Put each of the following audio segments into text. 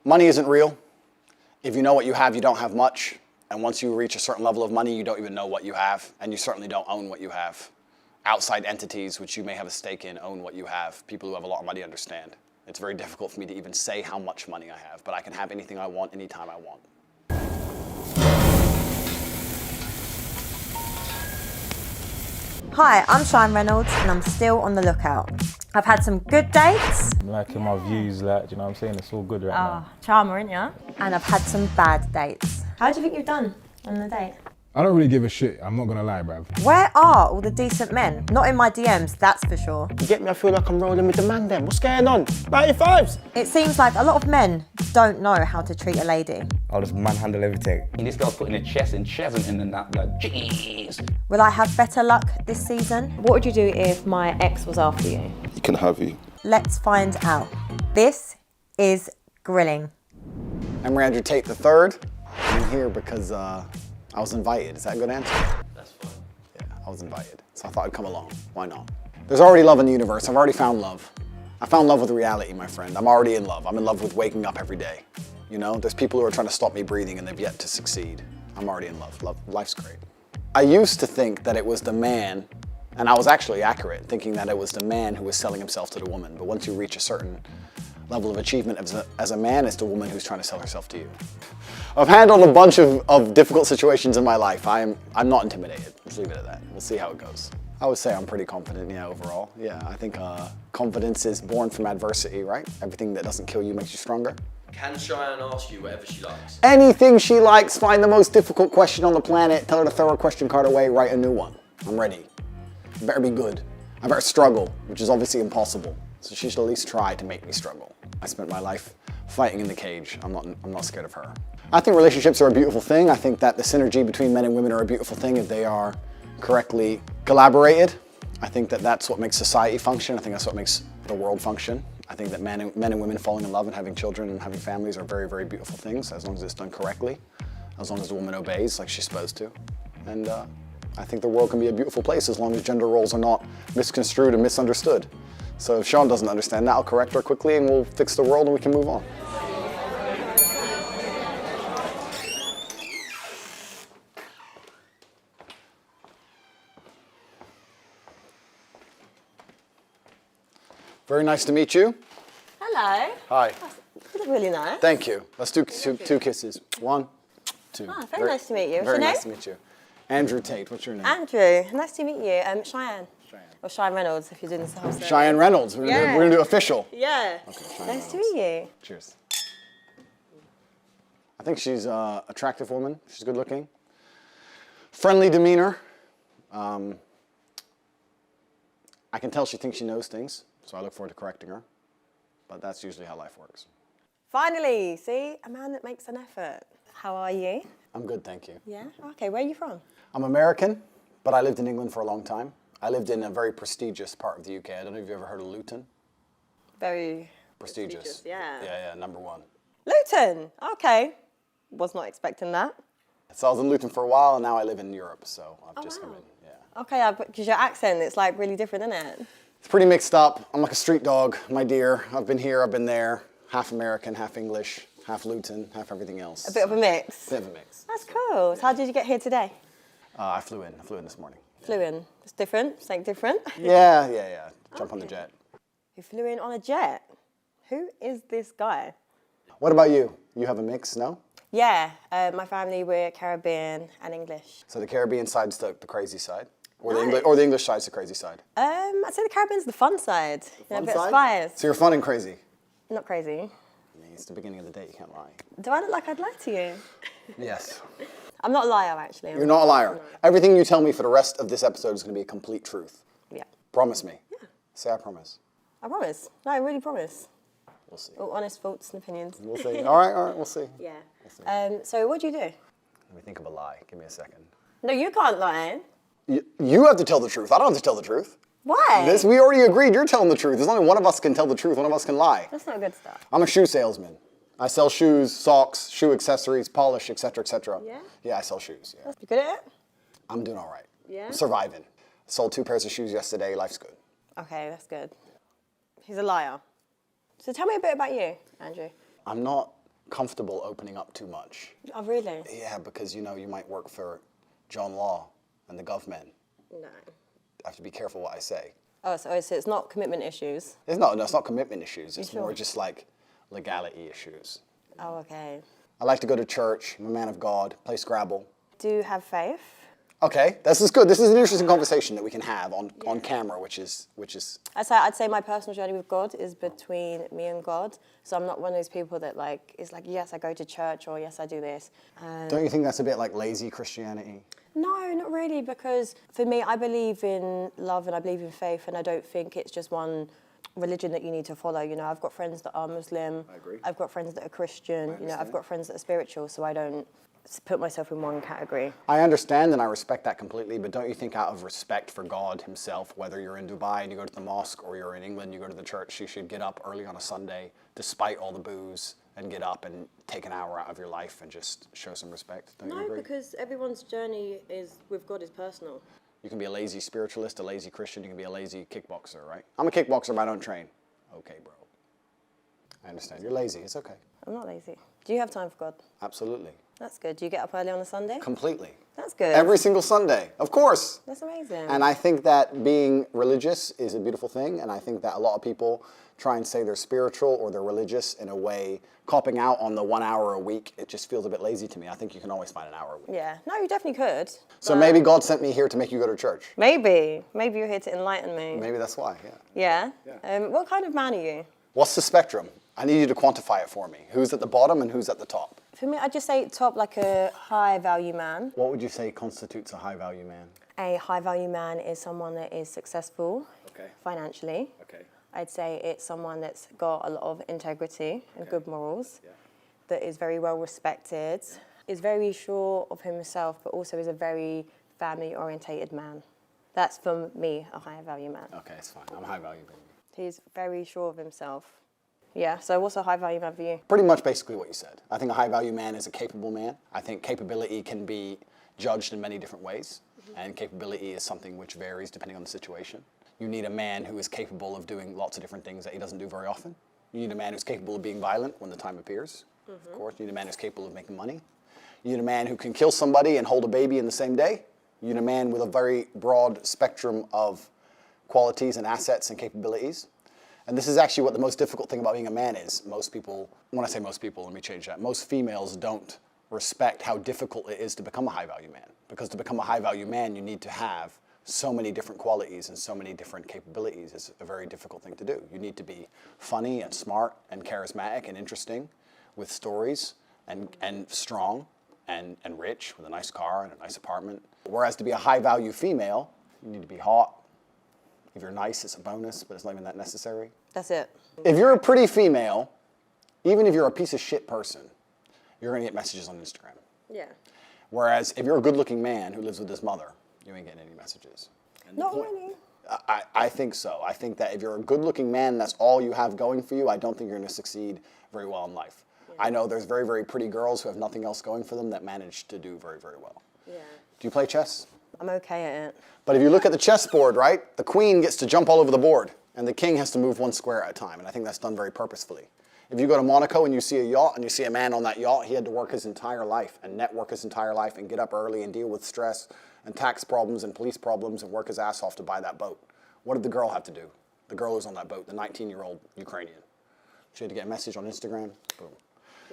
Money isn't real. If you know what you have, you don't have much. And once you reach a certain level of money, you don't even know what you have. And you certainly don't own what you have. Outside entities, which you may have a stake in, own what you have. People who have a lot of money understand. It's very difficult for me to even say how much money I have, but I can have anything I want, anytime I want. Hi, I'm Cheyenne Reynolds and I'm still on the lookout. I've had some good dates. I'm liking my views, like, do you know what I'm saying? It's all good right now. Charmer, ain't ya? And I've had some bad dates. How do you think you've done on the date? I don't really give a shit, I'm not gonna lie, bruv. Where are all the decent men? Not in my DMs, that's for sure. You get me? I feel like I'm rolling with the man then. What's going on? 95s! It seems like a lot of men don't know how to treat a lady. I'll just manhandle everything. This girl's putting a chest and chesn't in the nap, like, jeez. Will I have better luck this season? What would you do if my ex was after you? He can have you. Let's find out. This is Grilling. I'm Andrew Tate III. I'm here because I was invited. Is that a good answer? That's fine. Yeah, I was invited. So I thought I'd come along. Why not? There's already love in the universe. I've already found love. I found love with reality, my friend. I'm already in love. I'm in love with waking up every day. You know, there's people who are trying to stop me breathing and they've yet to succeed. I'm already in love. Life's great. I used to think that it was the man, and I was actually accurate, thinking that it was the man who was selling himself to the woman. But once you reach a certain level of achievement as a man, it's the woman who's trying to sell herself to you. I've handled a bunch of difficult situations in my life. I'm not intimidated. Let's leave it at that. We'll see how it goes. I would say I'm pretty confident, yeah, overall. Yeah, I think confidence is born from adversity, right? Everything that doesn't kill you makes you stronger. Can Cheyenne ask you whatever she likes? Anything she likes, find the most difficult question on the planet, tell her to throw her question card away, write a new one. I'm ready. I better be good. I better struggle, which is obviously impossible. So she should at least try to make me struggle. I spent my life fighting in the cage. I'm not scared of her. I think relationships are a beautiful thing. I think that the synergy between men and women are a beautiful thing if they are correctly collaborated. I think that that's what makes society function. I think that's what makes the world function. I think that men and women falling in love and having children and having families are very, very beautiful things as long as it's done correctly, as long as the woman obeys like she's supposed to. And I think the world can be a beautiful place as long as gender roles are not misconstrued and misunderstood. So if Sean doesn't understand that, I'll correct her quickly and we'll fix the world and we can move on. Very nice to meet you. Hello. Hi. You look really nice. Thank you. Let's do two kisses. 1, 2. Very nice to meet you. What's Very your name? nice to meet you. Andrew Tate. What's your name? Andrew. Nice to meet you. Cheyenne. Or Cheyenne Reynolds if you're doing this whole thing. Cheyenne Reynolds. We're gonna do official. Yeah. Okay, Nice to meet you. Cheers. I think she's an attractive woman. She's good looking. Friendly demeanor. I can tell she thinks she knows things, so I look forward to correcting her. But that's usually how life works. Finally, see? A man that makes an effort. How are you? I'm good, thank you. Yeah? Okay, where are you from? I'm American, but I lived in England for a long time. I lived in a very prestigious part of the UK. I don't know if you've ever heard of Luton. Very Prestigious. yeah. Yeah, #1. Luton. Okay. Was not expecting that. So I was in Luton for a while, and now I live in Europe, so I've just come in, yeah. Okay, because your accent, it's like really different, isn't it? It's pretty mixed up. I'm like a street dog, my dear. I've been here, I've been there. Half American, half English, half Luton, half everything else. A bit of a mix. Bit of a mix. That's cool. So how did you get here today? I flew in this morning. Flew in. It's different, something different. Yeah. Jump on the jet. You flew in on a jet. Who is this guy? What about you? You have a mix, no? Yeah, my family, we're Caribbean and English. So the Caribbean side's the crazy side? Or the English side's the crazy side? I'd say the Caribbean's the fun side. Fun a bit side? of spice. So you're fun and crazy? Not crazy. I mean, it's the beginning of the day, you can't lie. Do I look like I'd lie to you? Yes. I'm not a liar, actually. You're not a liar. Everything you tell me for the rest of this episode is going to be a complete truth. Yeah. Promise me. Yeah. Say I promise. I promise. No, I really promise. We'll see. All honest thoughts and opinions. We'll see. All right, we'll see. Yeah. We'll see. So what do you do? Let me think of a lie. Give me a second. No, you can't lie. You have to tell the truth. I don't have to tell the truth. Why? We already agreed you're telling the truth. There's only one of us can tell the truth. One of us can lie. That's not good stuff. I'm a shoe salesman. I sell shoes, socks, shoe accessories, polish, etc., etc. Yeah? Yeah, I sell shoes. Yeah. You good at it? I'm doing all right. Yeah? I'm surviving. Sold 2 pairs of shoes yesterday. Life's good. Okay, that's good. He's a liar. So tell me a bit about you, Andrew. I'm not comfortable opening up too much. Oh, really? Yeah, because you know you might work for John Law and the government. No. I have to be careful what I say. Oh, so it's not commitment issues. It's not commitment issues. It's sure? more just like legality issues. Oh, okay. I like to go to church. I'm a man of God. Play Scrabble. Do you have faith? Okay, this is good. This is an interesting conversation that we can have on camera, which is. I'd say my personal journey with God is between me and God. So I'm not one of those people that like is like, yes, I go to church or yes, I do this. Don't you think that's a bit like lazy Christianity? No, not really, because for me, I believe in love and I believe in faith, and I don't think it's just one religion that you need to follow. You know, I've got friends that are Muslim. I agree. I've got friends that are Christian. You know, I've got friends that are spiritual, so I don't put myself in one category. I understand and I respect that completely, but don't you think out of respect for God himself, whether you're in Dubai and you go to the mosque or you're in England, you go to the church, you should get up early on a Sunday, despite all the booze, and get up and take an hour out of your life and just show some respect? Don't you agree? because everyone's journey with God is personal. You can be a lazy spiritualist, a lazy Christian, you can be a lazy kickboxer, right? I'm a kickboxer, but I don't train. Okay, bro. I understand. You're lazy. It's okay. I'm not lazy. Do you have time for God? Absolutely. That's good. Do you get up early on a Sunday? Completely. That's good. Every single Sunday. Of course. That's amazing. And I think that being religious is a beautiful thing, and I think that a lot of people try and say they're spiritual or they're religious in a way, copping out on the 1 hour a week. It just feels a bit lazy to me. I think you can always find an hour a week. Yeah. No, you definitely could. So maybe God sent me here to make you go to church. Maybe. Maybe you're here to enlighten me. Maybe that's why, yeah. Yeah? What kind of man are you? What's the spectrum? I need you to quantify it for me. Who's at the bottom and who's at the top? For me, I'd just say top, like a high value man. What would you say constitutes a high value man? A high value man is someone that is successful financially. Okay. I'd say it's someone that's got a lot of integrity and good morals, that is very well respected, is very sure of himself, but also is a very family orientated man. That's, for me, a high value man. Okay, it's fine. I'm high value, baby. He's very sure of himself. Yeah, so what's a high value man for you? Pretty much basically what you said. I think a high value man is a capable man. I think capability can be judged in many different ways, and capability is something which varies depending on the situation. You need a man who is capable of doing lots of different things that he doesn't do very often. You need a man who's capable of being violent when the time appears. Of course, you need a man who's capable of making money. You need a man who can kill somebody and hold a baby in the same day. You need a man with a very broad spectrum of qualities and assets and capabilities. And this is actually what the most difficult thing about being a man is. Most people, when I say most people, let me change that. Most females don't respect how difficult it is to become a high value man. Because to become a high value man, you need to have so many different qualities and so many different capabilities. It's a very difficult thing to do. You need to be funny and smart and charismatic and interesting with stories and strong and rich with a nice car and a nice apartment. Whereas to be a high value female, you need to be hot. If you're nice, it's a bonus, but it's not even that necessary. That's it. If you're a pretty female, even if you're a piece of shit person, you're gonna get messages on Instagram. Yeah. Whereas if you're a good-looking man who lives with his mother, you ain't getting any messages. Not really. I think so. I think that if you're a good-looking man, that's all you have going for you, I don't think you're gonna succeed very well in life. Yeah. I know there's very, very pretty girls who have nothing else going for them that manage to do very, very well. Yeah. Do you play chess? I'm okay at it. But if you look at the chessboard, right, the queen gets to jump all over the board, and the king has to move one square at a time, and I think that's done very purposefully. If you go to Monaco and you see a yacht, and you see a man on that yacht, he had to work his entire life, and network his entire life, and get up early, and deal with stress, and tax problems, and police problems, and work his ass off to buy that boat. What did the girl have to do? The girl who's on that boat, the 19-year-old Ukrainian. She had to get a message on Instagram, boom.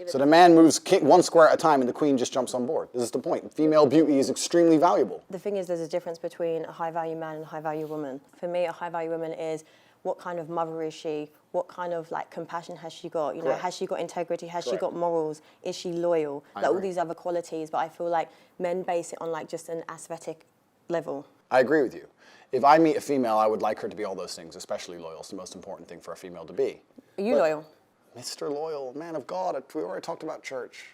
So the man moves one square at a time and the queen just jumps on board. This is the point. Female beauty is extremely valuable. The thing is, there's a difference between a high value man and a high value woman. For me, a high value woman is what kind of mother is she? What kind of like compassion has she got? You know, has she got integrity? Has she got morals? Is she loyal? Like all these other qualities. But I feel like men base it on like just an aesthetic level. I agree with you. If I meet a female, I would like her to be all those things, especially loyal. It's the most important thing for a female to be. Are you loyal? Mr. Loyal, man of God, we already talked about church.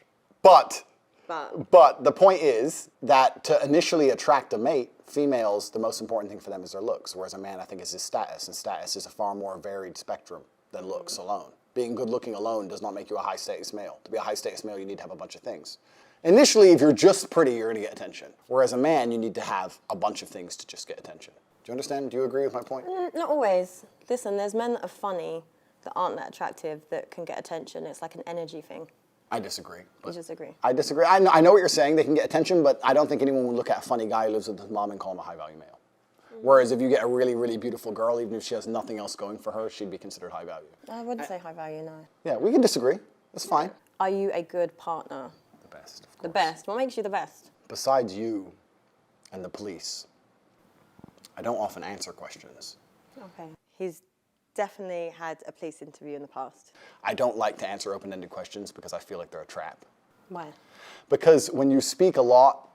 But the point is that to initially attract a mate, females, the most important thing for them is their looks, whereas a man, I think, is his status, and status is a far more varied spectrum than looks alone. Being good looking alone does not make you a high status male. To be a high status male, you need to have a bunch of things. Initially, if you're just pretty, you're gonna get attention. Whereas a man, you need to have a bunch of things to just get attention. Do you understand? Do you agree with my point? Not always. Listen, there's men that are funny that aren't that attractive that can get attention. It's like an energy thing. I disagree. You disagree? I disagree. I know what you're saying. They can get attention, but I don't think anyone would look at a funny guy who lives with his mom and call him a high-value male. Whereas if you get a really, really beautiful girl, even if she has nothing else going for her, she'd be considered high value. I wouldn't say high value, no. Yeah, we can disagree. That's fine. Are you a good partner? The best, of course. The best. What makes you the best? Besides you and the police, I don't often answer questions. Okay. He's definitely had a police interview in the past. I don't like to answer open-ended questions because I feel like they're a trap. Why? Because when you speak a lot,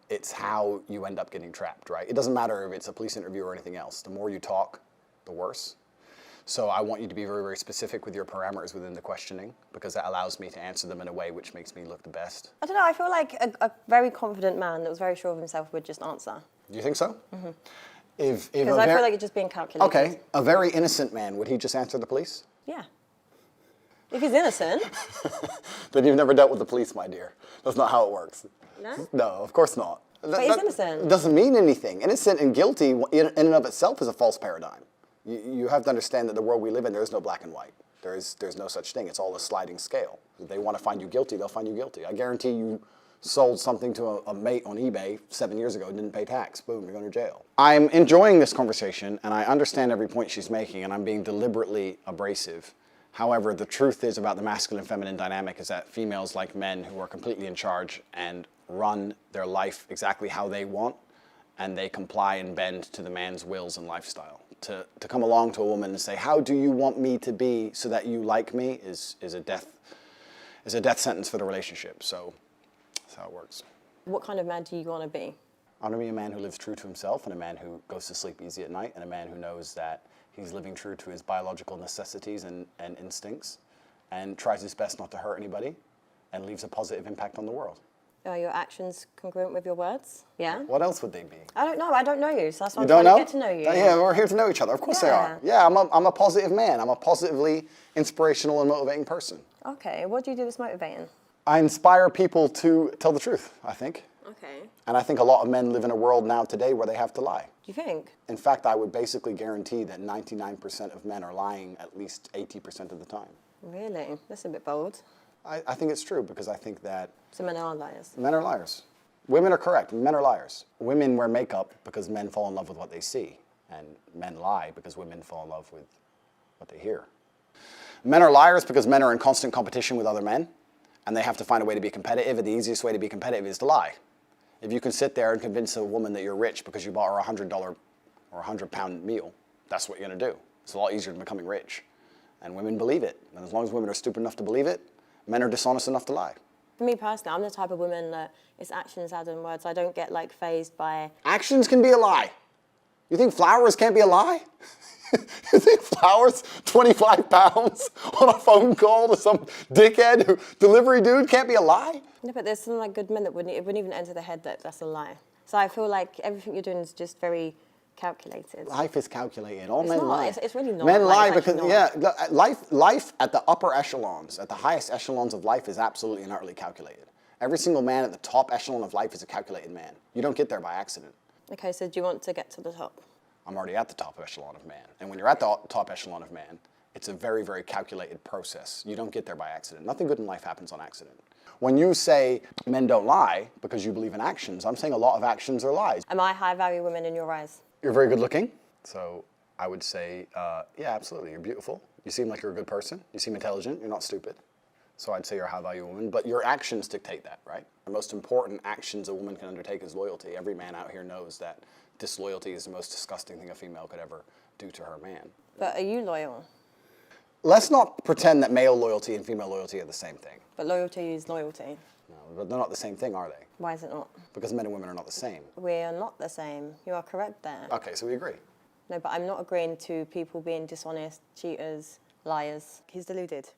it's how you end up getting trapped, right? It doesn't matter if it's a police interview or anything else. The more you talk, the worse. So I want you to be very, very specific with your parameters within the questioning because that allows me to answer them in a way which makes me look the best. I don't know, I feel like a very confident man that was very sure of himself would just answer. Do you think so? Mm-hmm. Because I feel like you're just being calculated. Okay, a very innocent man, would he just answer the police? Yeah. If he's innocent. Then you've never dealt with the police, my dear. That's not how it works. No? No, of course not. But he's innocent. It doesn't mean anything. Innocent and guilty in and of itself is a false paradigm. You have to understand that the world we live in, there is no black and white. There's no such thing. It's all a sliding scale. If they want to find you guilty, they'll find you guilty. I guarantee you sold something to a mate on eBay 7 years ago and didn't pay tax. Boom, you're going to jail. I'm enjoying this conversation, and I understand every point she's making, and I'm being deliberately abrasive. However, the truth is about the masculine-feminine dynamic is that females like men who are completely in charge and run their life exactly how they want, and they comply and bend to the man's wills and lifestyle. To come along to a woman and say, how do you want me to be so that you like me is a death sentence for the relationship. So that's how it works. What kind of man do you want to be? I want to be a man who lives true to himself and a man who goes to sleep easy at night and a man who knows that he's living true to his biological necessities and instincts and tries his best not to hurt anybody and leaves a positive impact on the world. Are your actions congruent with your words? Yeah? What else would they be? I don't know. I don't know you, so that's why I'm You don't trying know? to get to know you. Yeah, we're here to know each other. Of course they are. Yeah, I'm a positive man. I'm a positively inspirational and motivating person. Okay, what do you do that's motivating? I inspire people to tell the truth, I think. Okay. And I think a lot of men live in a world now today where they have to lie. Do you think? In fact, I would basically guarantee that 99% of men are lying at least 80% of the time. Really? That's a bit bold. I think it's true because I think that So men are liars. men are liars. Women are correct, men are liars. Women wear makeup because men fall in love with what they see, and men lie because women fall in love with what they hear. Men are liars because men are in constant competition with other men, and they have to find a way to be competitive, and the easiest way to be competitive is to lie. If you can sit there and convince a woman that you're rich because you bought her a $100 or £100 meal, that's what you're going to do. It's a lot easier than becoming rich. And women believe it. And as long as women are stupid enough to believe it, men are dishonest enough to lie. For me personally, I'm the type of woman that it's actions rather than words. I don't get like phased by... Actions can be a lie. You think flowers can't be a lie? You think flowers, 25 pounds on a phone call to some dickhead delivery dude can't be a lie? No, but there's some like good men that it wouldn't even enter the head that that's a lie. So I feel like everything you're doing is just very calculated. Life is calculated. All It's men not. lie. It's really not. Men Like, lie it's because, actually yeah, life at the upper echelons, at the highest echelons of life is absolutely and utterly calculated. Every single man at the top echelon of life is a calculated man. You don't get there by accident. Okay, so do you want to get to the top? I'm already at the top echelon of man. And when you're at the top echelon of man, it's a very, very calculated process. You don't get there by accident. Nothing good in life happens on accident. When you say men don't lie because you believe in actions, I'm saying a lot of actions are lies. Am I high-value woman in your eyes? You're very good looking. So I would say, yeah, absolutely. You're beautiful. You seem like you're a good person. You seem intelligent. You're not stupid. So I'd say you're a high-value woman. But your actions dictate that, right? The most important actions a woman can undertake is loyalty. Every man out here knows that disloyalty is the most disgusting thing a female could ever do to her man. But are you loyal? Let's not pretend that male loyalty and female loyalty are the same thing. But loyalty is loyalty. No, but they're not the same thing, are they? Why is it not? Because men and women are not the same. We are not the same. You are correct there. Okay, so we agree. No, but I'm not agreeing to people being dishonest, cheaters, liars. He's deluded.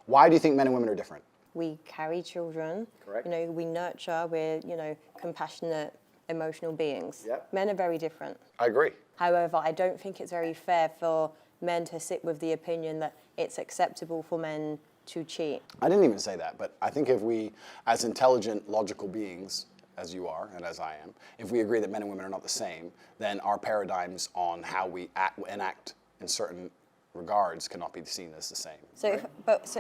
Why do you think men and women are different? We carry children. Correct. You know, we nurture. We're, you know, compassionate, emotional beings. Yep. Men are very different. I agree. However, I don't think it's very fair for men to sit with the opinion that it's acceptable for men to cheat. I didn't even say that, but I think if we, as intelligent, logical beings, as you are and as I am, if we agree that men and women are not the same, then our paradigms on how we enact in certain regards cannot be seen as the same. So,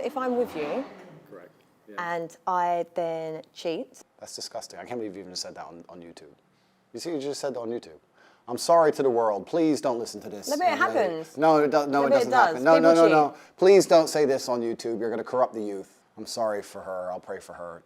if I'm with you, Correct. and I then cheat. That's disgusting. I can't believe you even said that on YouTube. You see, you just said that on YouTube. I'm sorry to the world. Please don't listen to this. No, but it happens. No, it doesn't happen. No, People no. Please don't say this on YouTube. You're going to corrupt the youth. I'm sorry for her. I'll pray for her.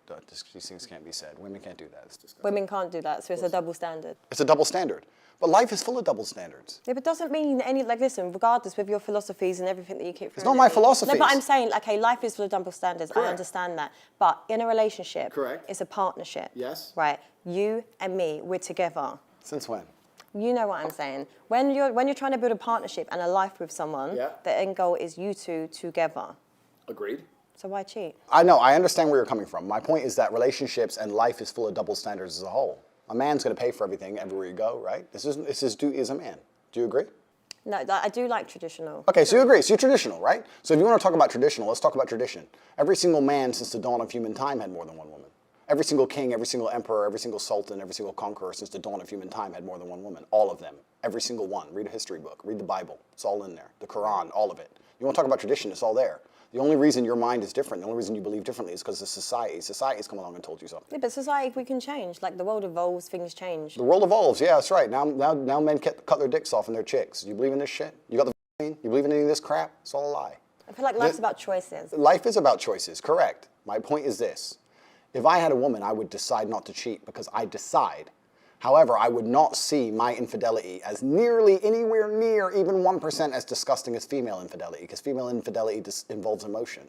These things can't be said. Women can't do that. It's disgusting. Women can't do that, so it's a double standard. It's a double standard. But life is full of double standards. Yeah, but doesn't mean any, like, listen, regardless with your philosophies and everything that you keep It's not my philosophies. No, but I'm saying, okay, life is full of double standards. Correct. I understand that. But in a relationship, Correct. it's a partnership. Yes. Right? You and me, we're together. Since when? You know what I'm saying. When you're trying to build a partnership and a life with someone, the end goal is you two together. Agreed. So why cheat? I know. I understand where you're coming from. My point is that relationships and life is full of double standards as a whole. A man's going to pay for everything everywhere you go, right? This is his duty as a man. Do you agree? No, I do like traditional. Okay, so you agree. So you're traditional, right? So if you want to talk about traditional, let's talk about tradition. Every single man since the dawn of human time had more than one woman. Every single king, every single emperor, every single sultan, every single conqueror since the dawn of human time had more than one woman. All of them. Every single one. Read a history book. Read the Bible. It's all in there. The Quran, all of it. You want to talk about tradition, it's all there. The only reason your mind is different, the only reason you believe differently is because of society. Society's come along and told you something. Yeah, but society, we can change. Like, the world evolves, things change. The world evolves, yeah, that's right. Now men cut their dicks off and their chicks. You believe in this shit? You got the vaccine? You believe in any of this crap? It's all a lie. I feel like life's about choices. Life is about choices, correct. My point is this. If I had a woman, I would decide not to cheat because I decide. However, I would not see my infidelity as nearly anywhere near even 1% as disgusting as female infidelity, because female infidelity involves emotion.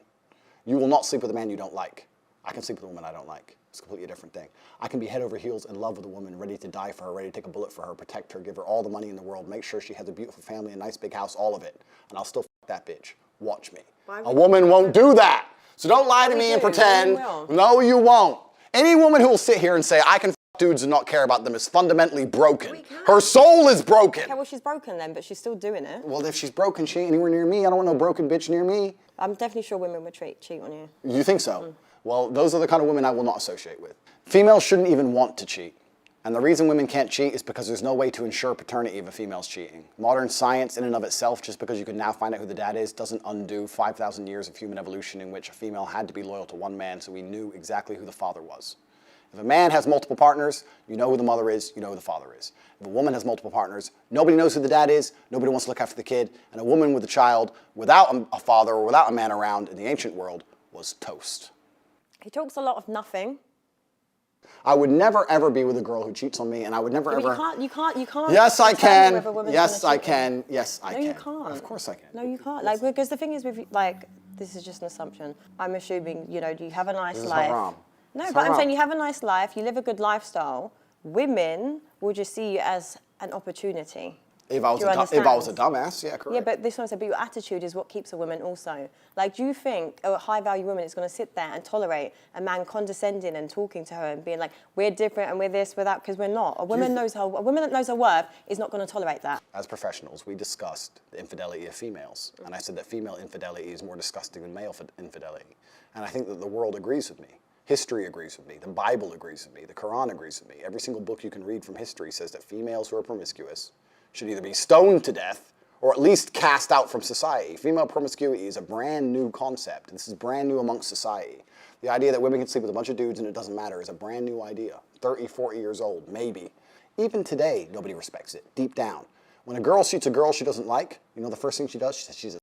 You will not sleep with a man you don't like. I can sleep with a woman I don't like. It's a completely different thing. I can be head over heels in love with a woman, ready to die for her, ready to take a bullet for her, protect her, give her all the money in the world, make sure she has a beautiful family, a nice big house, all of it. And I'll still f that bitch. Watch me. A woman won't do that. So don't lie to me and pretend. No, you won't. Any woman who will sit here and say, I can f dudes and not care about them is fundamentally broken. Her soul is broken. Okay, well, she's broken then, but she's still doing it. Well, if she's broken, she ain't anywhere near me. I don't want no broken bitch near me. I'm definitely sure women would cheat on you. You think so? Well, those are the kind of women I will not associate with. Females shouldn't even want to cheat. And the reason women can't cheat is because there's no way to ensure paternity if a female's cheating. Modern science in and of itself, just because you can now find out who the dad is, doesn't undo 5,000 years of human evolution in which a female had to be loyal to one man so we knew exactly who the father was. If a man has multiple partners, you know who the mother is, you know who the father is. If a woman has multiple partners, nobody knows who the dad is, nobody wants to look after the kid, and a woman with a child without a father or without a man around in the ancient world was toast. He talks a lot of nothing. I would never ever be with a girl who cheats on me, and I would never ever. You can't. Yes, I determine can. whether a woman's Yes, gonna I cheat. can. Yes, I can. No, you can't. Of course I can. No, you can't. Like, because the thing is with, like, this is just an assumption. I'm assuming, you know, you have a nice This is life. haram. No, It's but I'm haram. saying you have a nice life, you live a good lifestyle. Women will just see you as an opportunity. If I was Do you a understand? dumbass, yeah, correct. Yeah, but this one said, but your attitude is what keeps a woman also. Like, do you think a high-value woman is going to sit there and tolerate a man condescending and talking to her and being like, we're different and we're this, we're that, because we're not. A woman that knows her worth is not going to tolerate that. As professionals, we discussed the infidelity of females, and I said that female infidelity is more disgusting than male infidelity. And I think that the world agrees with me. History agrees with me. The Bible agrees with me. The Quran agrees with me. Every single book you can read from history says that females who are promiscuous should either be stoned to death or at least cast out from society. Female promiscuity is a brand new concept. This is brand new amongst society. The idea that women can sleep with a bunch of dudes and it doesn't matter is a brand new idea. 30, 40 years old, maybe. Even today, nobody respects it, deep down. When a girl shoots a girl she doesn't like, you know the first thing she does? She says she's a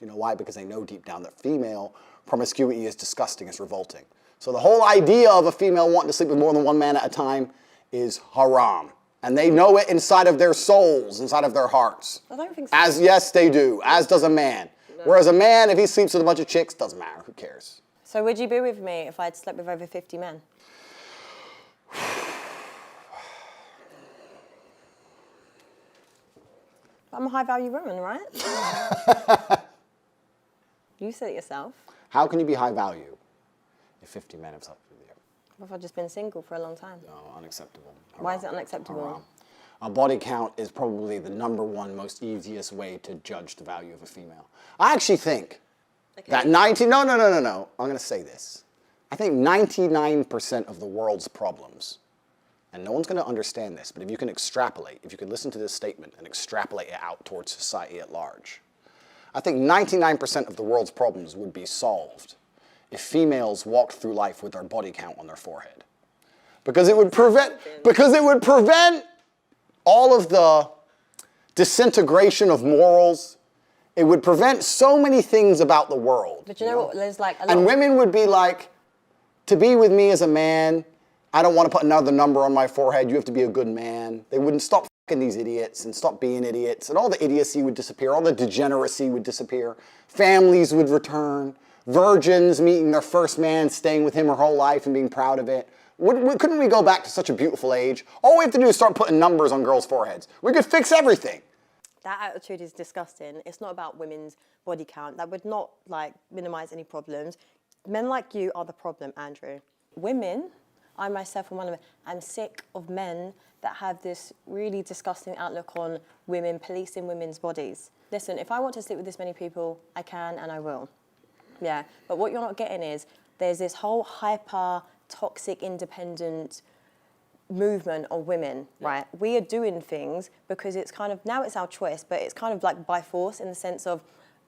You know why? Because they know deep down that female promiscuity is disgusting, it's revolting. So the whole idea of a female wanting to sleep with more than one man at a time is haram. And they know it inside of their souls, inside of their hearts. I don't think so. Yes, they do. As does a man. No. Whereas a man, if he sleeps with a bunch of chicks, doesn't matter. Who cares? So would you be with me if I'd slept with over 50 men? I'm a high-value woman, right? You said it yourself. How can you be high value if 50 men have slept with you? What if I've just been single for a long time? No, unacceptable. Haram. Why is it unacceptable? Haram. A body count is probably the #1 most easiest way to judge the value of a female. I actually think that No, I'm going to say this. I think 99% of the world's problems, and no one's going to understand this, but if you can extrapolate, if you can listen to this statement and extrapolate it out towards society at large, I think 99% of the world's problems would be solved if females walked through life with their body count on their forehead. Because it would prevent all of the disintegration of morals. It would prevent so many things about the world. But you know what? There's like a lot and women would be like, to be with me as a man, I don't want to put another number on my forehead. You have to be a good man. They wouldn't stop fucking these idiots and stop being idiots. And all the idiocy would disappear. All the degeneracy would disappear. Families would return. Virgins meeting their first man, staying with him her whole life and being proud of it. Couldn't we go back to such a beautiful age? All we have to do is start putting numbers on girls' foreheads. We could fix everything. That attitude is disgusting. It's not about women's body count. That would not like minimize any problems. Men like you are the problem, Andrew. Women, I myself am one of them, I'm sick of men that have this really disgusting outlook on women, policing women's bodies. Listen, if I want to sleep with this many people, I can and I will. Yeah, but what you're not getting is there's this whole hyper, toxic, independent movement of women, right? We are doing things because it's kind of, now it's our choice, but it's kind of like by force in the sense of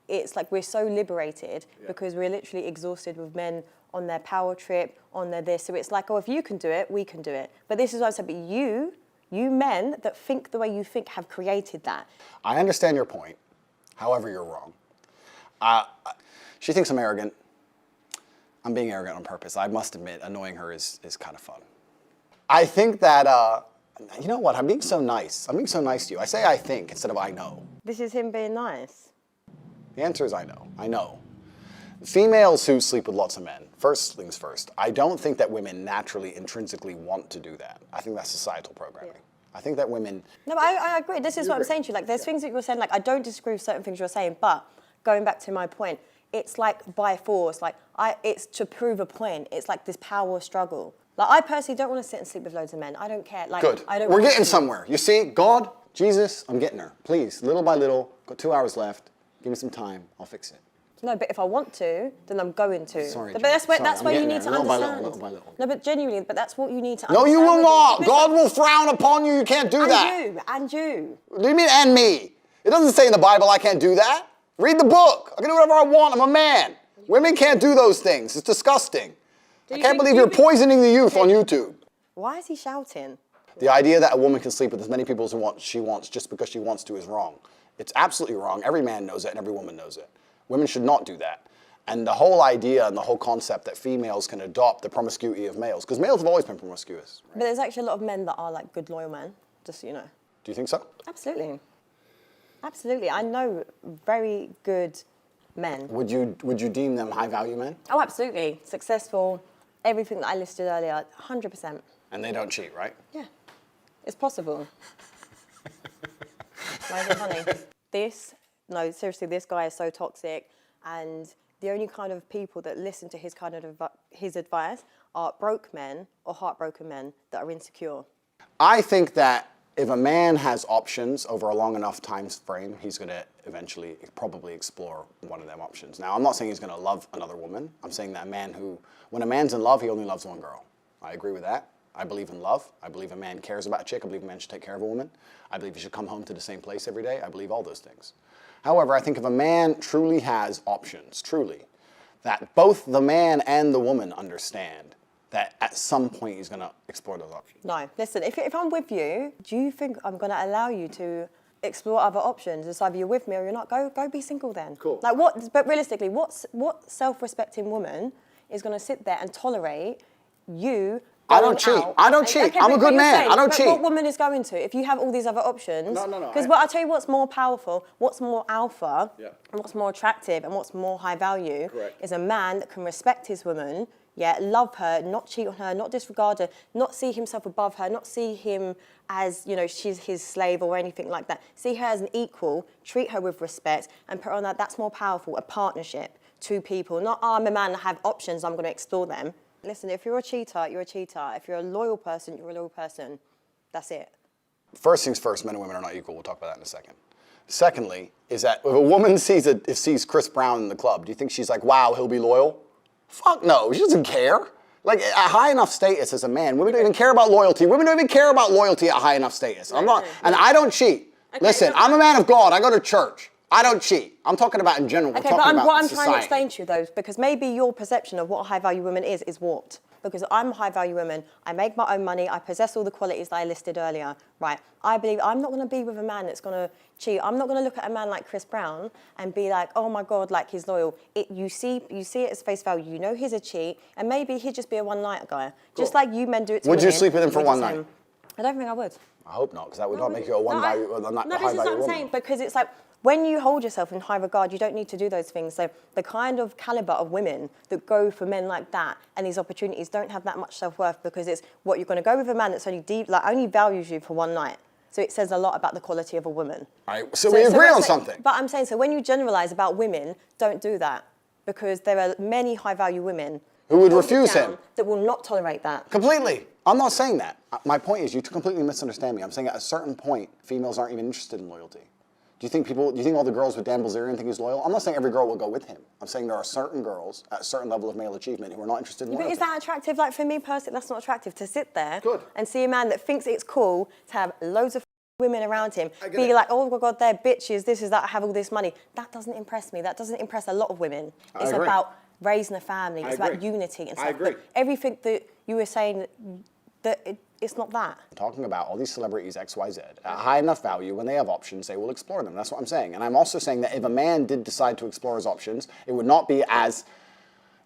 it's like we're so liberated because we're literally exhausted with men on their power trip, on their this. So it's like, oh, if you can do it, we can do it. But this is what I said, but you men that think the way you think have created that. I understand your point. However, you're wrong. She thinks I'm arrogant. I'm being arrogant on purpose. I must admit, annoying her is kind of fun. I think that, you know what, I'm being so nice. I'm being so nice to you. I say I think instead of I know. This is him being nice. The answer is I know. I know. Females who sleep with lots of men, first things first, I don't think that women naturally, intrinsically want to do that. I think that's societal programming. Yeah. I think that women... No, but I agree. This is what I'm saying to you. Like, there's things that you're saying, like, I don't disagree with certain things you're saying, but going back to my point, it's like by force, like, it's to prove a point. It's like this power struggle. Like, I personally don't want to sit and sleep with loads of men. I don't care. Like, good. I don't We're getting somewhere. You see, God, Jesus, I'm getting her. Please, little by little, got 2 hours left. Give me some time. I'll fix it. No, but if I want to, then I'm going to. Sorry, but that's why you need to little understand. Little by little. No, but genuinely, but that's what you need to No, understand. you will with not. this. God will frown upon you. You can't do that. And you. What do you mean, and me? It doesn't say in the Bible I can't do that. Read the book. I can do whatever I want. I'm a man. Women can't do those things. It's disgusting. I can't believe you're poisoning the youth on YouTube. Why is he shouting? The idea that a woman can sleep with as many people as she wants just because she wants to is wrong. It's absolutely wrong. Every man knows it and every woman knows it. Women should not do that. And the whole idea and the whole concept that females can adopt the promiscuity of males, because males have always been promiscuous. Right? But there's actually a lot of men that are like good, loyal men, just so you know. Do you think so? Absolutely. Absolutely. I know very good men. Would you deem them high-value men? Oh, absolutely. Successful, everything that I listed earlier, 100%. And they don't cheat, right? Yeah. It's possible. Why is it funny? No, seriously, this guy is so toxic, and the only kind of people that listen to his kind of his advice are broke men or heartbroken men that are insecure. I think that if a man has options over a long enough time frame, he's going to eventually probably explore one of them options. Now, I'm not saying he's going to love another woman. I'm saying that when a man's in love, he only loves one girl. I agree with that. I believe in love. I believe a man cares about a chick. I believe a man should take care of a woman. I believe he should come home to the same place every day. I believe all those things. However, I think if a man truly has options, truly, that both the man and the woman understand that at some point he's going to explore those options. No, listen, if I'm with you, do you think I'm going to allow you to explore other options? It's either you're with me or you're not. Go be single then. Cool. Like what? But realistically, what self-respecting woman is going to sit there and tolerate you? I don't cheat. I don't cheat. I'm a good man. I don't cheat. What woman is going to if you have all these other options? No. Because I'll tell you what's more powerful, what's more alpha, and what's more attractive, and what's more high value is a man that can respect his woman, love her, not cheat on her, not disregard her, not see himself above her, not see him as, she's his slave or anything like that. See her as an equal, treat her with respect, and put on that. That's more powerful, a partnership, two people. Not, I'm a man, I have options, I'm going to explore them. Listen, if you're a cheater, you're a cheater. If you're a loyal person, you're a loyal person. That's it. First things first, men and women are not equal. We'll talk about that in a second. Secondly, is that if a woman sees Chris Brown in the club, do you think she's like, wow, he'll be loyal? Fuck no, she doesn't care. Like, at high enough status as a man, women don't even care about loyalty. Women don't even care about loyalty at high enough status. I'm not, and I don't cheat. Listen, I'm a man of God. I go to church. I don't cheat. I'm talking about in general. We're Okay, talking but about what I'm trying to society. explain to you, though, because maybe your perception of what a high-value woman is warped. Because I'm a high-value woman, I make my own money, I possess all the qualities that I listed earlier, right? I believe I'm not going to be with a man that's going to cheat. I'm not going to look at a man like Chris Brown and be like, oh my God, like he's loyal. You see it as face value. You know he's a cheat, and maybe he'd just be a one-night guy, just like you men do it to Would you women. sleep with him for We one just, night? I don't think I would. I hope not, because that would not make you a No, high this is value what I'm woman. saying, because it's like, when you hold yourself in high regard, you don't need to do those things. So the kind of caliber of women that go for men like that and these opportunities don't have that much self-worth, because it's what you're going to go with a man that's only values you for one night. So it says a lot about the quality of a woman. All right, so we agree on something. But I'm saying, so when you generalize about women, don't do that, because there are many high-value women Who would hold it refuse down him. that will not tolerate that. Completely. I'm not saying that. My point is, you completely misunderstand me. I'm saying at a certain point, females aren't even interested in loyalty. Do you think all the girls with Dan Bilzerian think he's loyal? I'm not saying every girl will go with him. I'm saying there are certain girls at a certain level of male achievement who are not interested in But loyalty. is that attractive? Like, for me personally, that's not attractive, to sit there Good. and see a man that thinks it's cool to have loads of women around him, get be it. like, oh my God, they're bitches, this is that, I have all this money. That doesn't impress me. That doesn't impress a lot of women. I It's agree. about raising a family. It's about agree. unity and stuff. I agree. But everything that you were saying, it's not that. I'm talking about all these celebrities, X, Y, Z, at high enough value, when they have options, they will explore them. That's what I'm saying. And I'm also saying that if a man did decide to explore his options, it would not be as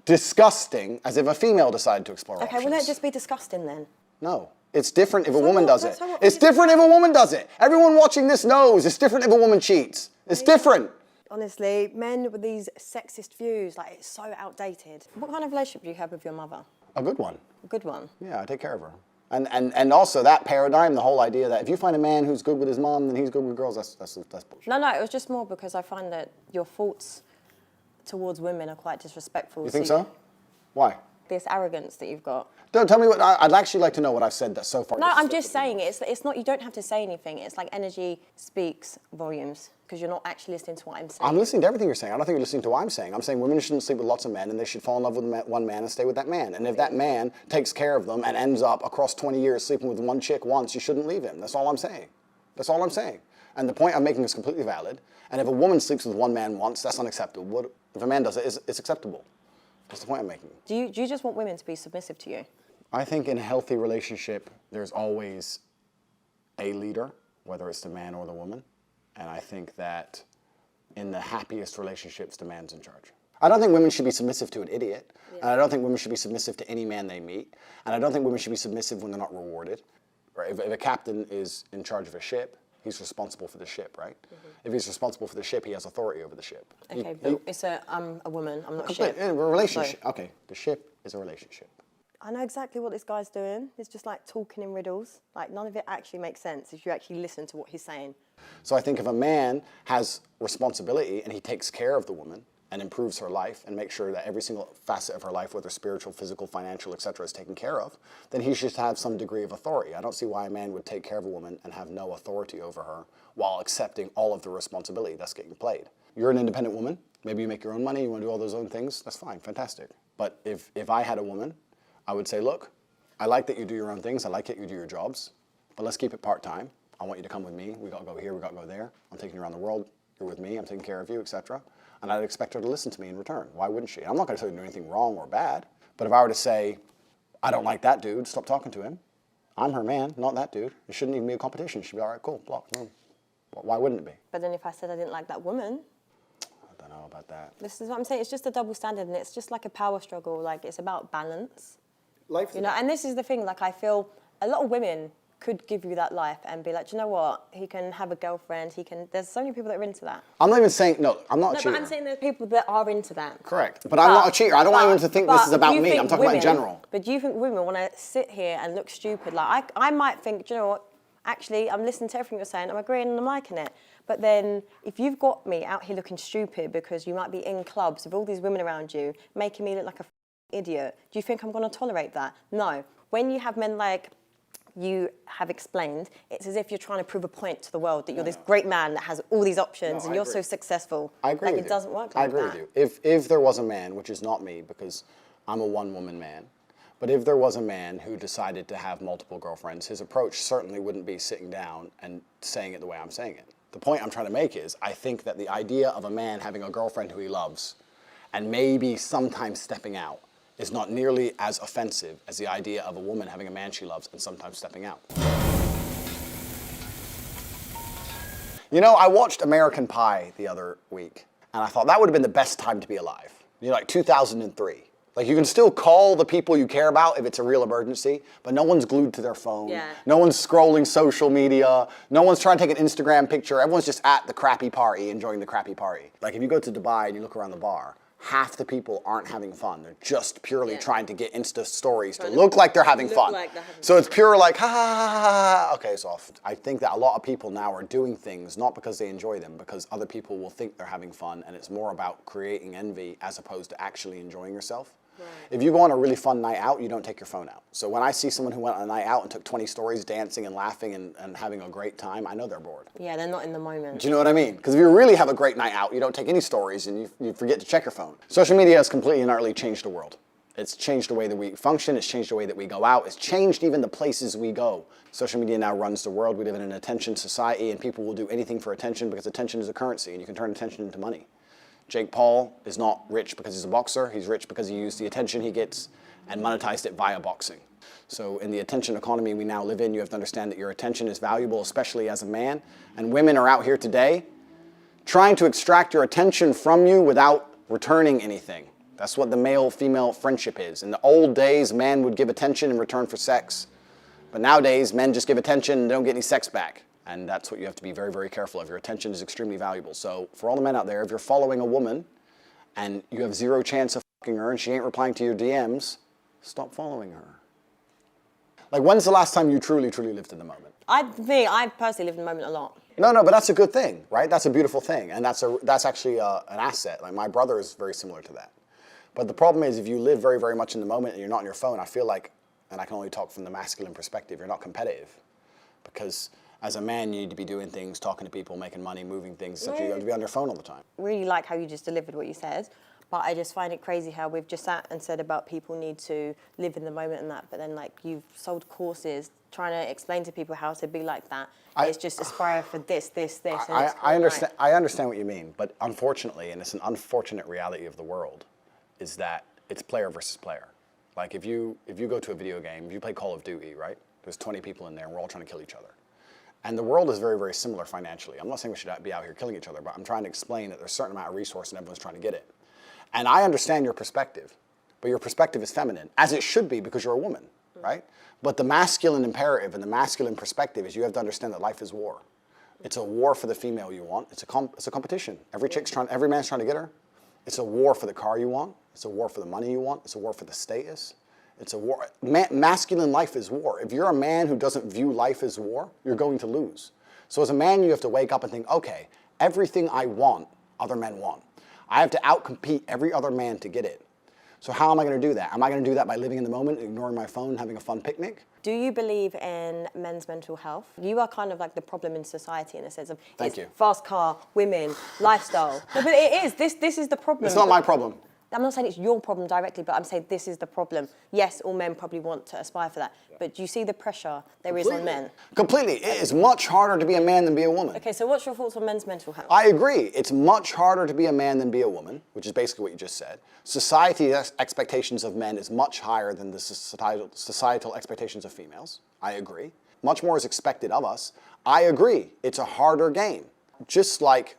disgusting as if a female decided to explore Okay, options. well, let it just be disgusting then. No. It's different if a So woman what? does it. So what? It's different if a woman does it. Everyone watching this knows it's different if a woman cheats. It's different. Honestly, men with these sexist views, like, it's so outdated. What kind of relationship do you have with your mother? A good one. A good one. Yeah, I take care of her. And also that paradigm, the whole idea that if you find a man who's good with his mom, then he's good with girls, that's bullshit. No, it was just more because I find that your thoughts towards women are quite disrespectful. You think so? Why? This arrogance that you've got. Don't tell me what, I'd actually like to know what I've said that's so far. No, I'm just disrespectful. saying it's not, you don't have to say anything. It's like energy speaks volumes, because you're not actually listening to what I'm saying. I'm listening to everything you're saying. I don't think you're listening to what I'm saying. I'm saying women shouldn't sleep with lots of men and they should fall in love with one man and stay with that man. And if that man takes care of them and ends up across 20 years sleeping with one chick once, you shouldn't leave him. That's all I'm saying. That's all I'm saying. And the point I'm making is completely valid. And if a woman sleeps with one man once, that's unacceptable. If a man does it, it's acceptable. That's the point I'm making. Do you just want women to be submissive to you? I think in a healthy relationship, there's always a leader, whether it's the man or the woman. And I think that in the happiest relationships, the man's in charge. I don't think women should be submissive to an idiot. Yeah. And I don't think women should be submissive to any man they meet. And I don't think women should be submissive when they're not rewarded. Right? If a captain is in charge of a ship, he's responsible for the ship, right? Mm-hmm. If he's responsible for the ship, he has authority over the ship. Okay, but I'm a woman, I'm not a ship. A relationship. So. Okay, the ship is a relationship. I know exactly what this guy's doing. It's just like talking in riddles. Like, none of it actually makes sense if you actually listen to what he's saying. So I think if a man has responsibility and he takes care of the woman and improves her life and makes sure that every single facet of her life, whether spiritual, physical, financial, etc., is taken care of, then he should have some degree of authority. I don't see why a man would take care of a woman and have no authority over her while accepting all of the responsibility that's getting played. You're an independent woman. Maybe you make your own money. You want to do all those own things. That's fine. Fantastic. But if I had a woman, I would say, look, I like that you do your own things. I like that you do your jobs. But let's keep it part-time. I want you to come with me. We got to go here. We got to go there. I'm taking you around the world. You're with me. I'm taking care of you, etc. And I'd expect her to listen to me in return. Why wouldn't she? I'm not going to tell you to do anything wrong or bad. But if I were to say, I don't like that dude, stop talking to him. I'm her man, not that dude. It shouldn't even be a competition. It should be, all right, cool, block. Why wouldn't it be? But then if I said I didn't like that woman, I don't know about that. this is what I'm saying. It's just a double standard, and it's just like a power struggle. Like, it's about balance. Life, you know, and this is the thing. Like, I feel a lot of women could give you that life and be like, do you know what? He can have a girlfriend. There's so many people that are into that. I'm not even saying, no, I'm not a cheater. But I'm saying there's people that are into that. Correct. But I'm not a cheater. I don't want anyone to think this is about me. I'm talking about in general. But do you think women want to sit here and look stupid? Like, I might think, do you know what? Actually, I'm listening to everything you're saying. I'm agreeing and I'm liking it. But then if you've got me out here looking stupid because you might be in clubs with all these women around you, making me look like a idiot, do you think I'm going to tolerate that? No. When you have men like you have explained, it's as if you're trying to prove a point to the world that you're this great man that has all these options and you're so successful. I agree with you. It doesn't work like that. I agree with you. If there was a man, which is not me because I'm a one-woman man, but if there was a man who decided to have multiple girlfriends, his approach certainly wouldn't be sitting down and saying it the way I'm saying it. The point I'm trying to make is, I think that the idea of a man having a girlfriend who he loves and maybe sometimes stepping out is not nearly as offensive as the idea of a woman having a man she loves and sometimes stepping out. You know, I watched American Pie the other week, and I thought that would have been the best time to be alive. You know, like 2003. Like, you can still call the people you care about if it's a real emergency, but no one's glued to their phone. Yeah. No one's scrolling social media. No one's trying to take an Instagram picture. Everyone's just at the crappy party, enjoying the crappy party. Like, if you go to Dubai and you look around the bar, half the people aren't having fun. They're just purely trying to get Insta stories to look like they're having fun. So it's pure like, ha, ha, ha, ha, ha. Okay, so I think that a lot of people now are doing things not because they enjoy them, because other people will think they're having fun, and it's more about creating envy as opposed to actually enjoying yourself. Right. If you go on a really fun night out, you don't take your phone out. So when I see someone who went on a night out and took 20 stories dancing and laughing and having a great time, I know they're bored. Yeah, they're not in the moment. Do you know what I mean? Because if you really have a great night out, you don't take any stories and you forget to check your phone. Social media has completely and utterly changed the world. It's changed the way that we function, it's changed the way that we go out, it's changed even the places we go. Social media now runs the world. We live in an attention society, and people will do anything for attention because attention is a currency, and you can turn attention into money. Jake Paul is not rich because he's a boxer. He's rich because he used the attention he gets and monetized it via boxing. So in the attention economy we now live in, you have to understand that your attention is valuable, especially as a man. And women are out here today trying to extract your attention from you without returning anything. That's what the male-female friendship is. In the old days, man would give attention in return for sex. But nowadays, men just give attention and don't get any sex back. And that's what you have to be very, very careful of. Your attention is extremely valuable. So for all the men out there, if you're following a woman and you have zero chance of fucking her and she ain't replying to your DMs, stop following her. Like, when's the last time you truly, truly lived in the moment? I personally live in the moment a lot. No, but that's a good thing, right? That's a beautiful thing. And that's actually an asset. Like, my brother is very similar to that. But the problem is, if you live very, very much in the moment and you're not on your phone, I feel like, and I can only talk from the masculine perspective, you're not competitive. Because as a man, you need to be doing things, talking to people, making money, moving things. Essentially, you have to be on your phone all the time. Really like how you just delivered what you said, but I just find it crazy how we've just sat and said about people need to live in the moment and that, but then like you've sold courses trying to explain to people how to be like that. It's just aspire for this. And I understand. I understand what you mean, but unfortunately, and it's an unfortunate reality of the world, is that it's player versus player. Like if you go to a video game, if you play Call of Duty, right? There's 20 people in there, and we're all trying to kill each other. And the world is very, very similar financially. I'm not saying we should be out here killing each other, but I'm trying to explain that there's a certain amount of resource and everyone's trying to get it. And I understand your perspective, but your perspective is feminine, as it should be because you're a woman, right? But the masculine imperative and the masculine perspective is you have to understand that life is war. It's a war for the female you want. It's a competition. Every man's trying to get her. It's a war for the car you want. It's a war for the money you want. It's a war for the status. It's a war. Masculine life is war. If you're a man who doesn't view life as war, you're going to lose. So as a man, you have to wake up and think, okay, everything I want, other men want. I have to outcompete every other man to get it. So how am I going to do that? Am I going to do that by living in the moment, ignoring my phone, having a fun picnic? Do you believe in men's mental health? You are kind of like the problem in society in a sense of Thank you. Fast car, women, lifestyle. No, but it is. This is the problem. It's not my problem. I'm not saying it's your problem directly, but I'm saying this is the problem. Yes, all men probably want to aspire for that, but do you see the pressure there is on men? Completely. It is much harder to be a man than be a woman. Okay, so what's your thoughts on men's mental health? I agree. It's much harder to be a man than be a woman, which is basically what you just said. Society's expectations of men is much higher than the societal expectations of females. I agree. Much more is expected of us. I agree. It's a harder game. Just like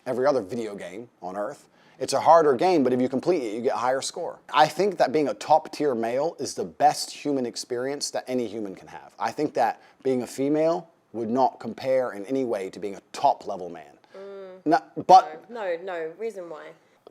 every other video game on Earth. It's a harder game, but if you complete it, you get a higher score. I think that being a top-tier male is the best human experience that any human can have. I think that being a female would not compare in any way to being a top-level man. No, reason why.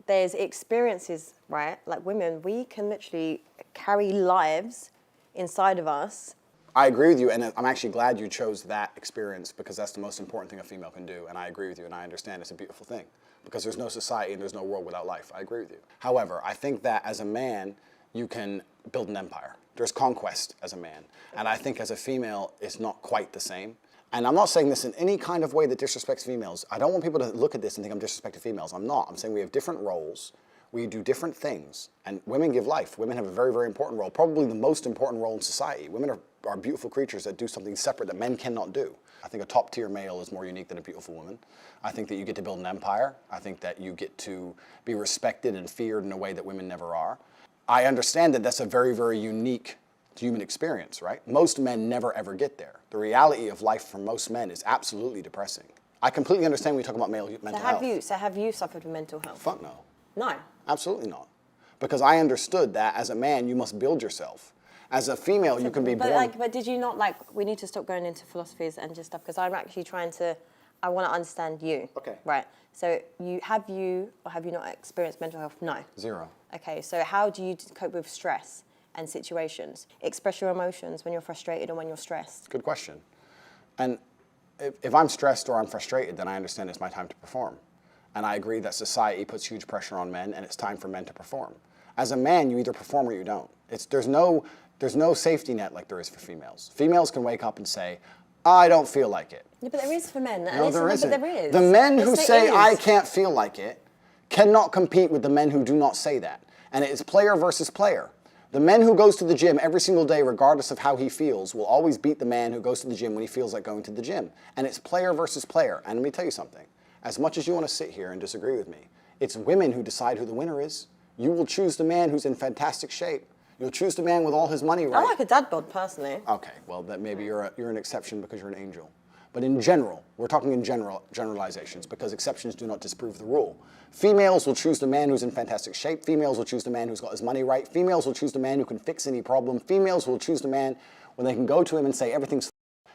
There's experiences, right? Like women, we can literally carry lives inside of us. I agree with you, and I'm actually glad you chose that experience because that's the most important thing a female can do, and I agree with you, and I understand it's a beautiful thing. Because there's no society and there's no world without life. I agree with you. However, I think that as a man, you can build an empire. There's conquest as a man. And I think as a female, it's not quite the same. And I'm not saying this in any kind of way that disrespects females. I don't want people to look at this and think I'm disrespecting females. I'm not. I'm saying we have different roles. We do different things. And women give life. Women have a very, very important role, probably the most important role in society. Women are are beautiful creatures that do something separate that men cannot do. I think a top-tier male is more unique than a beautiful woman. I think that you get to build an empire. I think that you get to be respected and feared in a way that women never are. I understand that that's a very, very unique human experience, right? Most men never ever get there. The reality of life for most men is absolutely depressing. I completely understand when you talk about mental health. So have you suffered with mental health? Fuck no. No. Absolutely not. Because I understood that as a man, you must build yourself. As a female, you can be born. But did you not, we need to stop going into philosophies and just stuff, because I'm actually I want to understand you. Okay. Right. So have you not experienced mental health? No. Zero. Okay, so how do you cope with stress and situations? Express your emotions when you're frustrated or when you're stressed. Good question. And if I'm stressed or I'm frustrated, then I understand it's my time to perform. And I agree that society puts huge pressure on men, and it's time for men to perform. As a man, you either perform or you don't. There's no safety net like there is for females. Females can wake up and say, I don't feel like it. Yeah, but there is for men. No, there isn't. But there is. The men who Yes, say, there I is. can't feel like it, cannot compete with the men who do not say that. And it is player versus player. The man who goes to the gym every single day, regardless of how he feels, will always beat the man who goes to the gym when he feels like going to the gym. And it's player versus player. And let me tell you something. As much as you want to sit here and disagree with me, it's women who decide who the winner is. You will choose the man who's in fantastic shape. You'll choose the man with all his money right. I like a dad bod, personally. Okay, well, that maybe you're an exception because you're an angel. But in general, we're talking in generalizations, because exceptions do not disprove the rule. Females will choose the man who's in fantastic shape. Females will choose the man who's got his money right. Females will choose the man who can fix any problem. Females will choose the man when they can go to him and say, everything's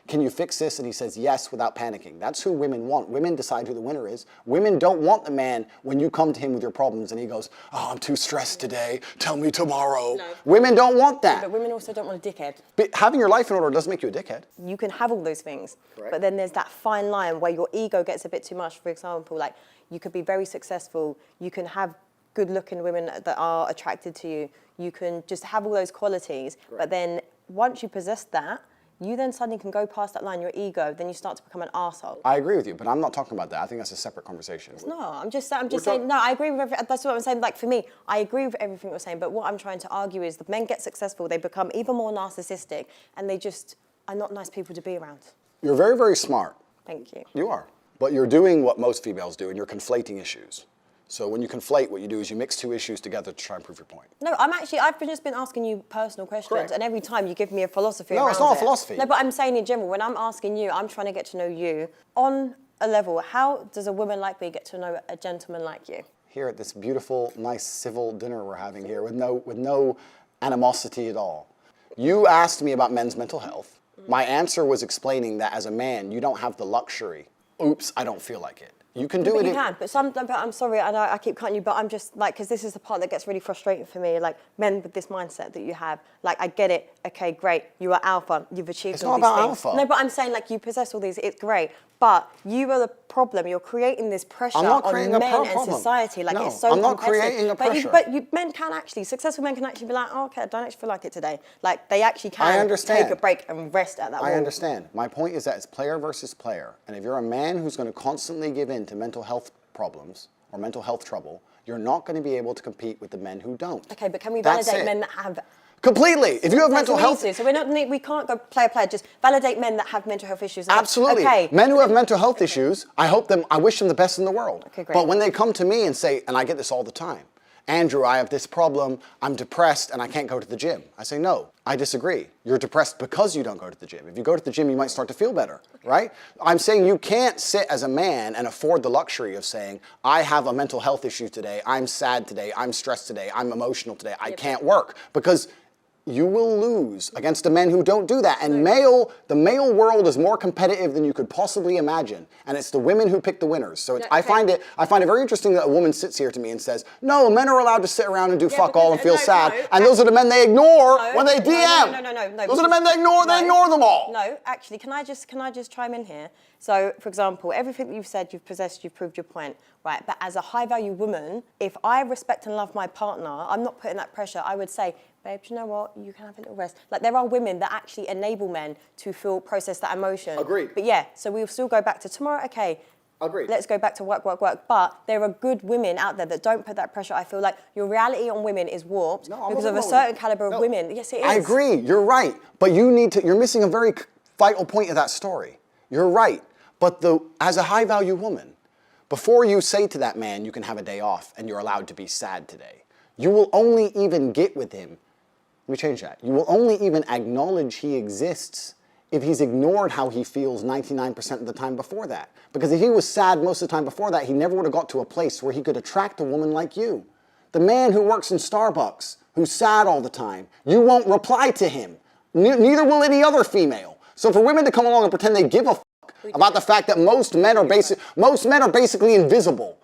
can you fix this? And he says yes without panicking. That's who women want. Women decide who the winner is. Women don't want the man when you come to him with your problems and he goes, oh, I'm too stressed today. Tell me tomorrow. No. Women don't want that. But women also don't want a dickhead. But having your life in order doesn't make you a dickhead. You can have all those things. Correct. But then there's that fine line where your ego gets a bit too much. For example, you could be very successful. You can have good-looking women that are attracted to you. You can just have all those qualities. Correct. But then once you possess that, you then suddenly can go past that line, your ego, then you start to become an arsehole. I agree with you, but I'm not talking about that. I think that's a separate conversation. No, I'm just saying, no, I agree with everything. That's what I'm saying. For me, I agree with everything you're saying, but what I'm trying to argue is that men get successful, they become even more narcissistic, and they just are not nice people to be around. You're very, very smart. Thank you. You are. But you're doing what most females do, and you're conflating issues. So when you conflate, what you do is you mix two issues together to try and prove your point. No, I've just been asking you personal questions, Correct. And every time you give me a philosophy No, around it's not a it. philosophy. No, but I'm saying in general, when I'm asking you, I'm trying to get to know you. On a level, how does a woman like me get to know a gentleman like you? Here at this beautiful, nice, civil dinner we're having here with no animosity at all. You asked me about men's mental health. My answer was explaining that as a man, you don't have the luxury. Oops, I don't feel like it. You can do But it. you can. But I'm sorry, I know I keep cutting you, but I'm just because this is the part that gets really frustrating for me. Men with this mindset that you have, I get it. Okay, great. You are alpha. You've achieved It's all not these about things. alpha. No, but I'm saying you possess all these. It's great, but you are the problem. You're creating this pressure I'm not on creating men a and problem. society. No, It's so I'm not competitive. creating a pressure. But men can actually, successful men can actually be like, oh, okay, I don't actually feel like it today. They actually I can understand. take a break and rest at that I wall. understand. My point is that it's player versus player. And if you're a man who's going to constantly give in to mental health problems or mental health trouble, you're not going to be able to compete with the men who don't. Okay, but can we That's validate it. men that have... Completely. If you have That's mental what we health... need to. So we can't go player. Just validate men that have mental health issues. Absolutely. Okay. Men who have mental health issues, I wish them the best in the world. Okay, great. But when they come to me and say, and I get this all the time, Andrew, I have this problem, I'm depressed and I can't go to the gym. I say, no, I disagree. You're depressed because you don't go to the gym. If you go to the gym, you might start to feel better, right? I'm saying you can't sit as a man and afford the luxury of saying, I have a mental health issue today, I'm sad today, I'm stressed today, I'm emotional today, I can't work. Because you will lose against the men who don't do that. And the male world is more competitive than you could possibly imagine. And it's the women who pick the winners. So I find it very interesting that a woman sits here to me and says, no, men are allowed to sit around and do fuck all and feel sad. And those are the men they ignore when they DM. No. Those are the men they ignore, they ignore them all. No, actually, can I just chime in here? So, for example, everything that you've said, you've possessed, you've proved your point, right? But as a high-value woman, if I respect and love my partner, I'm not putting that pressure. I would say, babe, do you know what? You can have a little rest. There are women that actually enable men to process that emotion. Agreed. But yeah, so we'll still go back to tomorrow. Okay, Agreed. Let's go back to work, work, work. But there are good women out there that don't put that pressure. I feel like your reality on women is warped because of a certain caliber of women. Yes, it is. I agree. You're right. But you're missing a very vital point of that story. You're right. But as a high-value woman, before you say to that man, you can have a day off and you're allowed to be sad today, you will only even get with him. Let me change that. You will only even acknowledge he exists if he's ignored how he feels 99% of the time before that. Because if he was sad most of the time before that, he never would have got to a place where he could attract a woman like you. The man who works in Starbucks, who's sad all the time, you won't reply to him. Neither will any other female. So for women to come along and pretend they give a fuck about the fact that most men are basically invisible.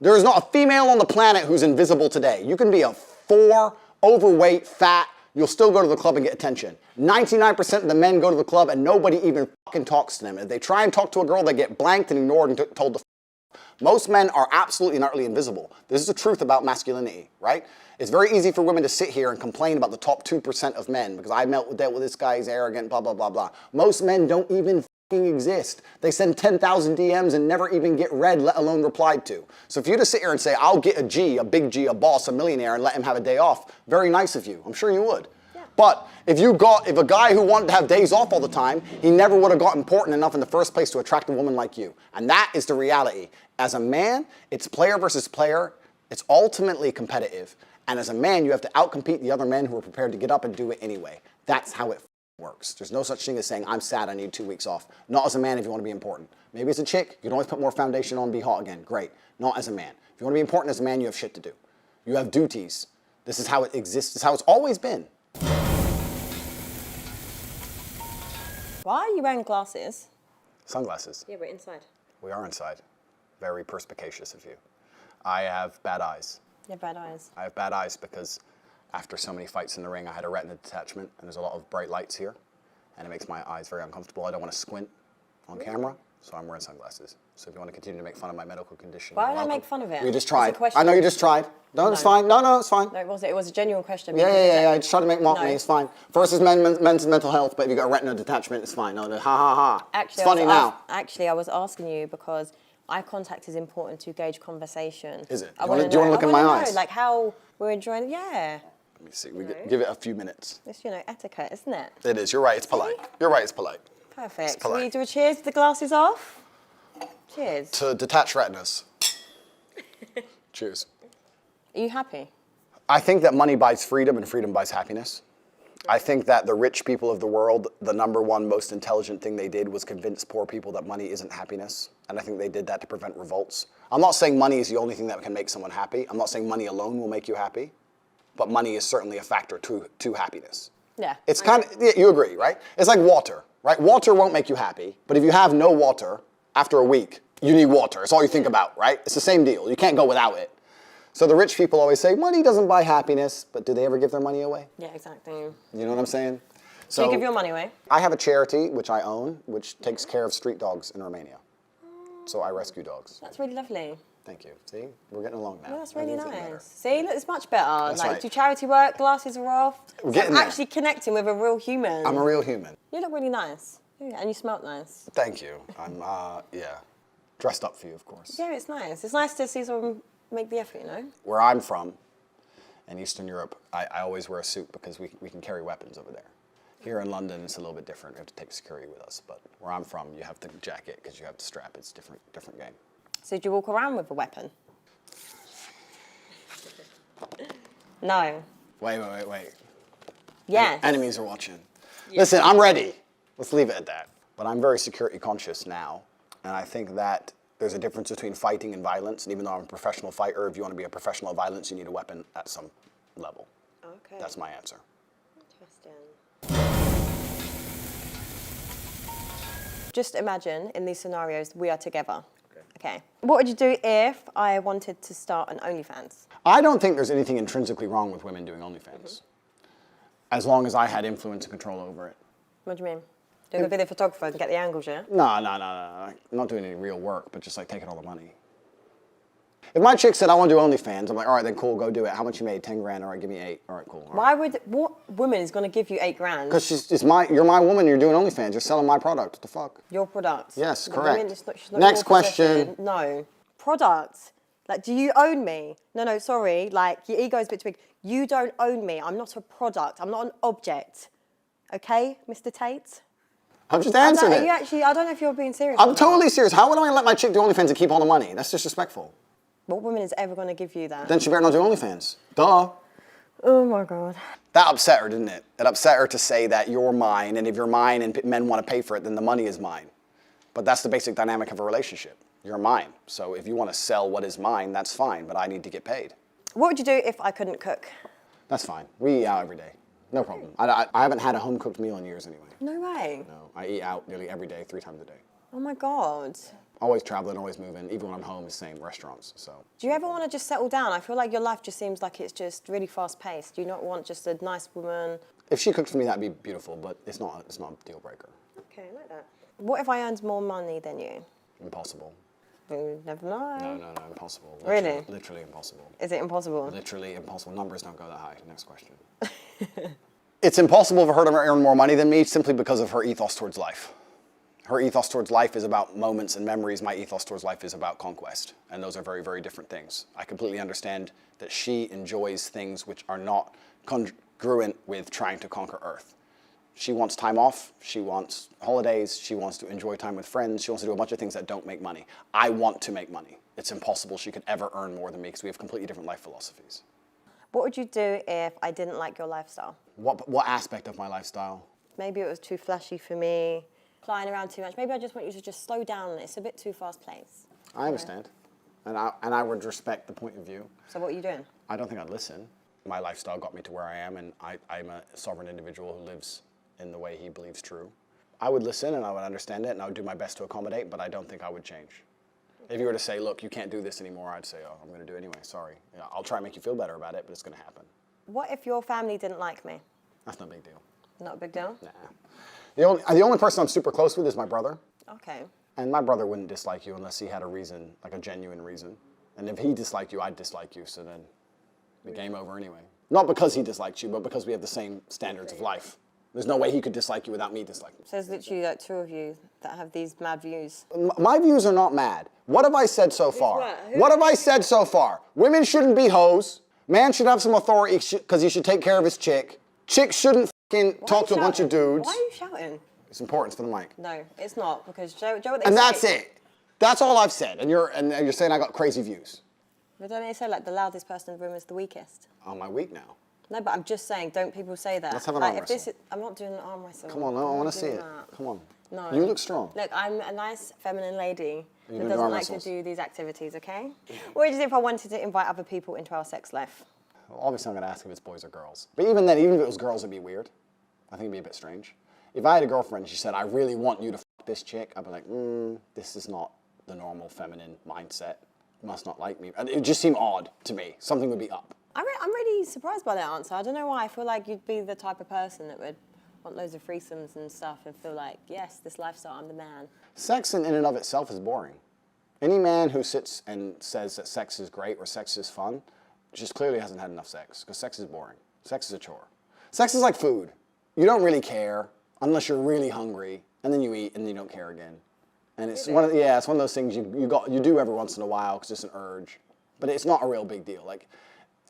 There is not a female on the planet who's invisible today. You can be a 4, overweight, fat, you'll still go to the club and get attention. 99% of the men go to the club and nobody even fucking talks to them. If they try and talk to a girl, they get blanked and ignored and told to f. Most men are absolutely and utterly invisible. This is the truth about masculinity, right? It's very easy for women to sit here and complain about the top 2% of men because I dealt with this guy, he's arrogant, blah, blah, blah, blah. Most men don't even fucking exist. They send 10,000 DMs and never even get read, let alone replied to. So if you just sit here and say, I'll get a G, a big G, a boss, a millionaire, and let him have a day off, very nice of you. I'm sure you would. Yeah. But if a guy who wanted to have days off all the time, he never would have got important enough in the first place to attract a woman like you. And that is the reality. As a man, it's player versus player. It's ultimately competitive. And as a man, you have to outcompete the other men who are prepared to get up and do it anyway. That's how it works. There's no such thing as saying, I'm sad, I need 2 weeks off. Not as a man if you want to be important. Maybe as a chick, you can always put more foundation on and be hot again. Great. Not as a man. If you want to be important as a man, you have shit to do. You have duties. This is how it exists. This is how it's always been. Why are you wearing glasses? Sunglasses. Yeah, we're inside. We are inside. Very perspicacious of you. I have bad eyes. You have bad eyes. I have bad eyes because after so many fights in the ring, I had a retina detachment, and there's a lot of bright lights here, and it makes my eyes very uncomfortable. I don't want to squint on camera, so I'm wearing sunglasses. So if you want to continue to make fun of my medical condition, Why you're would I welcome. make fun of it? You just It's a tried. question. I know you just tried. No, it's fine. No, it's fine. No, it wasn't. It was a genuine question. Yeah. I just tried to make mock No. me. It's fine. First is men's mental health, but if you got a retina detachment, it's fine. No, ha. Actually, It's funny now. Actually, I was asking you because eye contact is important to gauge conversation. Is it? I Do you wanna want to look know- in my I wanna eyes? know, like how we're enjoying it. Yeah. Let me see. Give it a few minutes. It's, etiquette, isn't it? It is. You're right. It's polite. You're right. It's polite. Perfect. polite. Will you do a cheers with the glasses off? Cheers. To detach retinas. Cheers. Are you happy? I think that money buys freedom and freedom buys happiness. I think that the rich people of the world, the number one most intelligent thing they did was convince poor people that money isn't happiness. And I think they did that to prevent revolts. I'm not saying money is the only thing that can make someone happy. I'm not saying money alone will make you happy. But money is certainly a factor to happiness. Yeah. It's kind of, you agree, right? It's like water, right? Water won't make you happy. But if you have no water, after a week, you need water. It's all you think about, right? It's the same deal. You can't go without it. So the rich people always say, money doesn't buy happiness, but do they ever give their money away? Yeah, exactly. You know what I'm saying? So you give your money away? I have a charity, which I own, which takes care of street dogs in Romania. So I rescue dogs. That's really lovely. Thank you. See, we're getting along now. Yeah, that's really Everything's getting better. nice. See, look, it's much better. That's like, right. do charity work, glasses are off. We're So getting I'm there. actually connecting with a real human. I'm a real human. You look really nice. Yeah, and you smell nice. Thank you. I'm, dressed up for you, of course. Yeah, it's nice. It's nice to see someone make the effort, Where I'm from, in Eastern Europe, I always wear a suit because we can carry weapons over there. Here in London, it's a little bit different. We have to take security with us. But where I'm from, you have the jacket because you have the strap. It's different game. So do you walk around with a weapon? No. Wait. Yes. Enemies are watching. Listen, I'm ready. Let's leave it at that. But I'm very security conscious now. And I think that there's a difference between fighting and violence. And even though I'm a professional fighter, if you want to be a professional at violence, you need a weapon at some level. Okay. That's my answer. Interesting. Just imagine in these scenarios we are together. Okay. What would you do if I wanted to start an OnlyFans? I don't think there's anything intrinsically wrong with women doing OnlyFans. As long as I had influence and control over it. What do you mean? Doing a video photographer and get the angles, yeah? No. I'm not doing any real work, but just like taking all the money. If my chick said, I want to do OnlyFans, I'm like, all right, then cool, go do it. How much you made? 10 grand. All right, give me 8. All right, cool. All right. What woman is going to give you 8 grand? Because you're my woman, you're doing OnlyFans. You're selling my product. What the fuck? Your product. Yes, The correct. woman is she's not Next your question. possession. No. Product. Like, do you own me? No, sorry. Like, your ego is a bit too big. You don't own me. I'm not a product. I'm not an object. Okay, Mr. Tate? I'm just answering it. I don't know if you're being serious. I'm totally serious. How would I let my chick do OnlyFans and keep all the money? That's disrespectful. What woman is ever going to give you that? Then she better not do OnlyFans. Duh. Oh my God. That upset her, didn't it? It upset her to say that you're mine, and if you're mine and men want to pay for it, then the money is mine. But that's the basic dynamic of a relationship. You're mine. So if you want to sell what is mine, that's fine, but I need to get paid. What would you do if I couldn't cook? That's fine. We eat out every day. No problem. I haven't had a home-cooked meal in years anyway. No way. No, I eat out nearly every day, 3 times a day. Oh my God. Always traveling, always moving. Even when I'm home, it's the same restaurants. So. Do you ever want to just settle down? I feel like your life just seems like it's just really fast-paced. Do you not want just a nice woman? If she cooked for me, that'd be beautiful, but it's not a deal breaker. Okay, I like that. What if I earned more money than you? Impossible. You never know. No, impossible. Really? Literally impossible. Is it impossible? Literally impossible. Numbers don't go that high. Next question. It's impossible for her to earn more money than me simply because of her ethos towards life. Her ethos towards life is about moments and memories. My ethos towards life is about conquest. And those are very, very different things. I completely understand that she enjoys things which are not congruent with trying to conquer Earth. She wants time off. She wants holidays. She wants to enjoy time with friends. She wants to do a bunch of things that don't make money. I want to make money. It's impossible she could ever earn more than me because we have completely different life philosophies. What would you do if I didn't like your lifestyle? What aspect of my lifestyle? Maybe it was too flashy for me, flying around too much. Maybe I just want you to just slow down. It's a bit too fast-paced. I understand. And I would respect the point of view. So what are you doing? I don't think I'd listen. My lifestyle got me to where I am, and I'm a sovereign individual who lives in the way he believes true. I would listen and I would understand it and I would do my best to accommodate, but I don't think I would change. If you were to say, look, you can't do this anymore, I'd say, oh, I'm going to do it anyway, sorry. Yeah, I'll try and make you feel better about it, but it's going to happen. What if your family didn't like me? That's no big deal. Not a big deal? Nah. The only person I'm super close with is my brother. Okay. And my brother wouldn't dislike you unless he had a reason, like a genuine reason. And if he disliked you, I'd dislike you, so then the game over anyway. Not because he disliked you, but because we have the same standards of life. There's no way he could dislike you without me disliking you. So there's literally like 2 of you that have these mad views. My views are not mad. What have I said so far? What have I said so far? Women shouldn't be hoes. Man should have some authority because he should take care of his chick. Chicks shouldn't fucking talk to a bunch of dudes. Why are you shouting? It's important for the mic. No, it's not, because Joe what they say. And that's it. That's all I've said. And you're saying I got crazy views. But don't they say like the loudest person in the room is the weakest? Am I weak now? No, but I'm just saying, don't people say that? Let's have an like, arm if this wrestle. is, I'm not doing an arm wrestle. Come on, I want to see it. Come on. No. You look strong. Look, I'm a nice feminine lady You who do doesn't arm like wrestles. to do these activities, okay? What would you do if I wanted to invite other people into our sex life? Well, obviously, I'm going to ask if it's boys or girls. But even then, even if it was girls, it'd be weird. I think it'd be a bit strange. If I had a girlfriend and she said, I really want you to fuck this chick, I'd be like, this is not the normal feminine mindset. You must not like me. It would just seem odd to me. Something would be up. I'm really surprised by that answer. I don't know why. I feel like you'd be the type of person that would want loads of threesomes and stuff and feel like, yes, this lifestyle, I'm the man. Sex in and of itself is boring. Any man who sits and says that sex is great or sex is fun just clearly hasn't had enough sex, because sex is boring. Sex is a chore. Sex is like food. You don't really care unless you're really hungry, and then you eat and you don't care again. And it's one of those things you do every once in a while because it's an urge, but it's not a real big deal. Like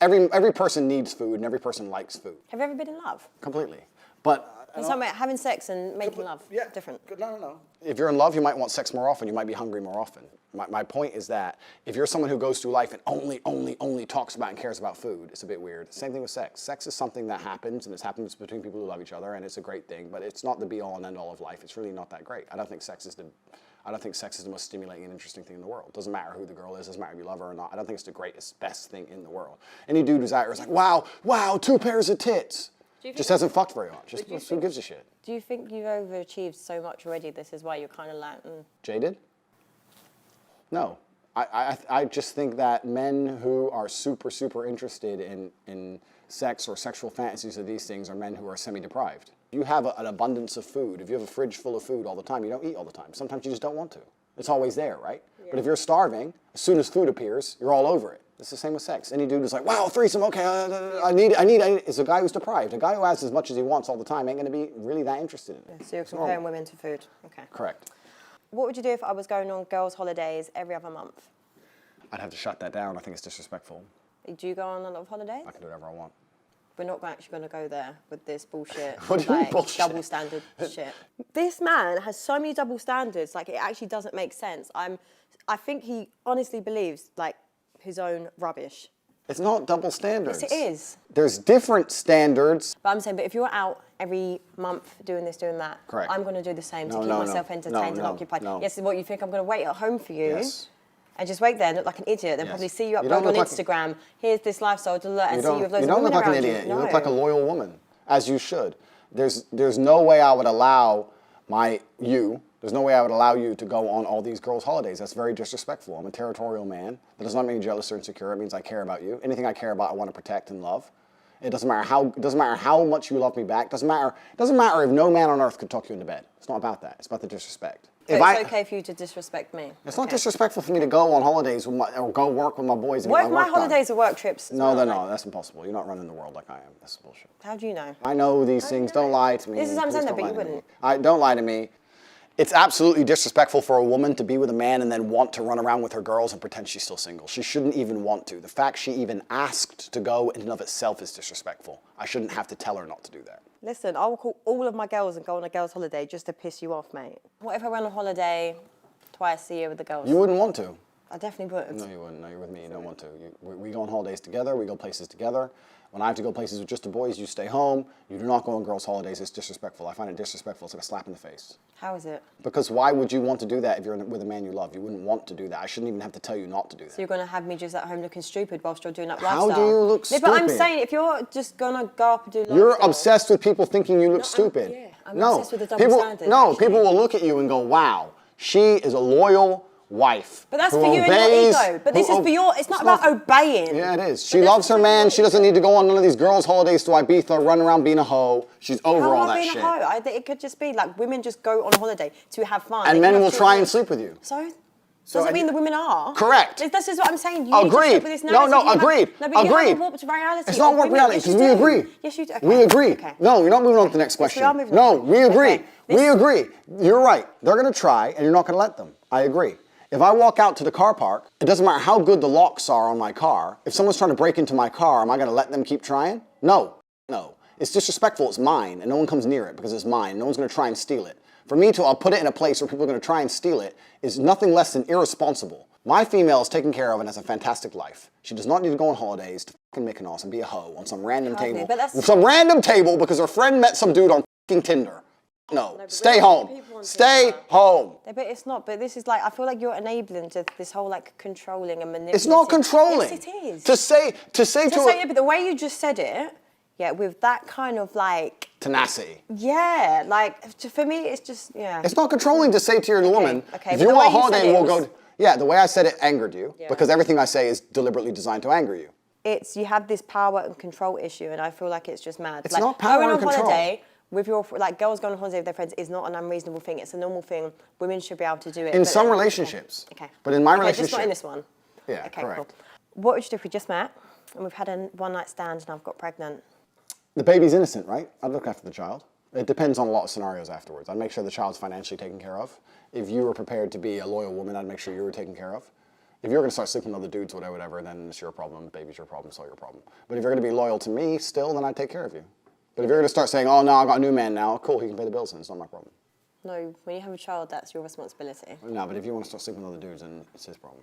every person needs food and every person likes food. Have you ever been in love? Completely. But You're talking about having sex and making love. yeah, Different. No. If you're in love, you might want sex more often. You might be hungry more often. My point is that if you're someone who goes through life and only talks about and cares about food, it's a bit weird. Same thing with sex. Sex is something that happens, and it happens between people who love each other, and it's a great thing. But it's not the be-all and end-all of life. It's really not that great. I don't think sex is the most stimulating and interesting thing in the world. It doesn't matter who the girl is. It doesn't matter if you love her or not. I don't think it's the greatest, best thing in the world. Any dude who's out here is like, wow, 2 pairs of tits. Just hasn't fucked very much. Who gives a shit? Do you think you've overachieved so much already? This is why you're kind of like, Jaded? No. I just think that men who are super interested in sex or sexual fantasies of these things are men who are semi-deprived. You have an abundance of food. If you have a fridge full of food all the time, you don't eat all the time. Sometimes you just don't want to. It's always there, right? But if you're starving, as soon as food appears, you're all over it. It's the same with sex. Any dude who's like, wow, threesome, okay, I need it. It's a guy who's deprived. A guy who has as much as he wants all the time ain't going to be really that interested in it. So you're comparing women to food. Okay. Correct. What would you do if I was going on girls' holidays every other month? I'd have to shut that down. I think it's disrespectful. Do you go on a lot of holidays? I can do whatever I want. We're not actually going to go there with this bullshit. What do you mean bullshit? Double standard shit. This man has so many double standards. Like, it actually doesn't make sense. I think he honestly believes like his own rubbish. It's not double standards. Yes, it is. There's different standards. But I'm saying, but if you're out every month doing this, doing that, Correct. I'm going to do the same to No, keep no, myself no. entertained and No, occupied. no. Yes, what you think I'm going to wait at home for you? Yes. And just wait there and look like an idiot, then Yes. probably see you You don't upload on look like- Instagram. Here's this lifestyle, and see you with loads You of don't women look like an around idiot. you. You look like a loyal woman, as you should. There's no way I would allow there's no way I would allow you to go on all these girls' holidays. That's very disrespectful. I'm a territorial man. That does not mean jealous or insecure. It means I care about you. Anything I care about, I want to protect and love. It doesn't matter how much you love me back. It doesn't matter if no man on earth could talk you into bed. It's not about that. It's about the disrespect. But it's okay for you to disrespect me. It's not disrespectful for me to go on holidays or go work with my boys. And What get if my my work done. holidays are work trips? No, they're not. That's impossible. You're not running the world like I am. That's bullshit. How do you know? I know these things. Don't lie to me. This is what I'm Please saying, don't but lie you to me. wouldn't. Don't lie to me. It's absolutely disrespectful for a woman to be with a man and then want to run around with her girls and pretend she's still single. She shouldn't even want to. The fact she even asked to go in and of itself is disrespectful. I shouldn't have to tell her not to do that. Listen, I will call all of my girls and go on a girls' holiday just to piss you off, mate. What if I went on holiday twice a year with the girls? You wouldn't want to. I definitely would. No, you wouldn't. No, you're with me. You don't want to. We go on holidays together. We go places together. When I have to go places with just the boys, you stay home. You do not go on girls' holidays. It's disrespectful. I find it disrespectful. It's like a slap in the face. How is it? Because why would you want to do that if you're with a man you love? You wouldn't want to do that. I shouldn't even have to tell you not to do that. So you're going to have me just at home looking stupid whilst you're doing that How lifestyle? do you look No, but I'm stupid? saying, if you're just going to go up and do lifestyle... You're obsessed with people thinking you look stupid. I'm obsessed with the double people, standard, No, actually. people will look at you and go, wow, she is a loyal wife. But that's who for you and your obeys- ego. But this who is for your... It's not it's about obeying. Yeah, it is. But She that's loves her for man. your She doesn't need to go on none of these girls' holidays to Ibiza, run around being a hoe. She's over How all am I that being shit. a hoe? It could just be like women just go on holiday to have fun. And They men can will have try and children. sleep with you. So? So Doesn't I- mean the women are. Correct. This is what I'm saying. You need to Agreed. stick with this No, narrative. You have- agreed. No, but you Agreed. have a warped reality. It's not of warped women. reality Yes, because you we do. agree. Yes, you do. Okay. We agree. Okay. No, you're not moving on to the next Yes, we question. are moving No, on. we agree. Okay. We agree. You're right. They're going to try, and you're not going to let them. I agree. If I walk out to the car park, it doesn't matter how good the locks are on my car. If someone's trying to break into my car, am I going to let them keep trying? No. No. It's disrespectful. It's mine, and no one comes near it because it's mine. No one's going to try and steal it. For me to, I'll put it in a place where people are going to try and steal it is nothing less than irresponsible. My female is taken care of and has a fantastic life. She does not need to go on holidays to fucking Mykonos and be a hoe on some random Hardly, table. but that's- Some random table because her friend met some dude on fucking Tinder. No, stay home. Stay home. Yeah, but it's not. But this is like, I feel like you're enabling to this whole like controlling and manipulating. It's not controlling. Yes, it is. To say to say it, but the way you just said it, yeah, with that kind of like, tenacity. yeah, like for me, it's just, yeah. It's not controlling to say to your woman, okay, if but you the want a way you said holiday, it we'll was- go. Yeah, the way I said it angered you Yeah. because everything I say is deliberately designed to anger you. It's, you have this power and control issue, and I feel like it's just mad. It's like, not power going and on control. holiday with your, like girls going on holiday with their friends is not an unreasonable thing. It's a normal thing. Women should be able to do it. In but some then- relationships. Okay. But in my okay, relationship. just not in this one. Yeah, Okay, correct. cool. What would you do if we just met and we've had a one night stand and I've got pregnant? The baby's innocent, right? I'd look after the child. It depends on a lot of scenarios afterwards. I'd make sure the child's financially taken care of. If you were prepared to be a loyal woman, I'd make sure you were taken care of. If you're going to start sleeping with other dudes, whatever, then it's your problem. Baby's your problem, it's all your problem. But if you're going to be loyal to me still, then I'd take care of you. But if you're going to start saying, oh, no, I got a new man now, cool, he can pay the bills, and it's not my problem. No, when you have a child, that's your responsibility. No, but if you want to start sleeping with other dudes, then it's his problem.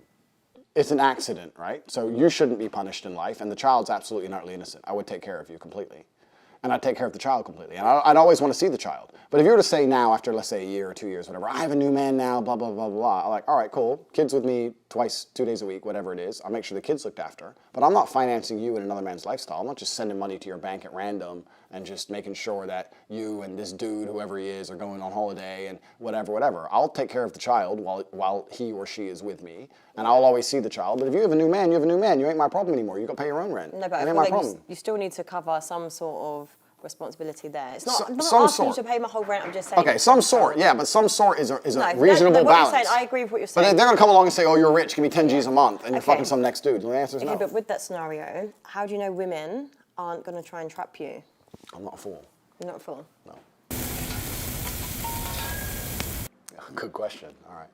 It's an accident, right? So you shouldn't be punished in life, and the child's absolutely and utterly innocent. I would take care of you completely. And I'd take care of the child completely. And I'd always want to see the child. But if you were to say now, after let's say a year or 2 years, whatever, I have a new man now, blah, blah, blah, blah, I'm like, all right, cool. Kids with me twice, 2 days a week, whatever it is. I'll make sure the kid's looked after. But I'm not financing you in another man's lifestyle. I'm not just sending money to your bank at random and just making sure that you and this dude, whoever he is, are going on holiday and whatever. I'll take care of the child while he or she is with me. And I'll always see the child. But if you have a new man, you have a new man. You ain't my problem anymore. You got to pay your own rent. No, but I It feel ain't my like problem. you still need to cover some sort of responsibility there. It's not, So- I'm not some asking sort. you to pay my whole rent, I'm just saying. Okay, some sort, yeah, but some sort is a No, reasonable what balance. You're saying, I agree with what you're But saying. they're gonna come along and say, oh, you're rich, give me 10 G's a month, and you're Okay. fucking some next dude. The answer is Okay, no. but with that scenario, how do you know women aren't going to try and trap you? I'm not a fool. You're not a fool. No. Good question, all right.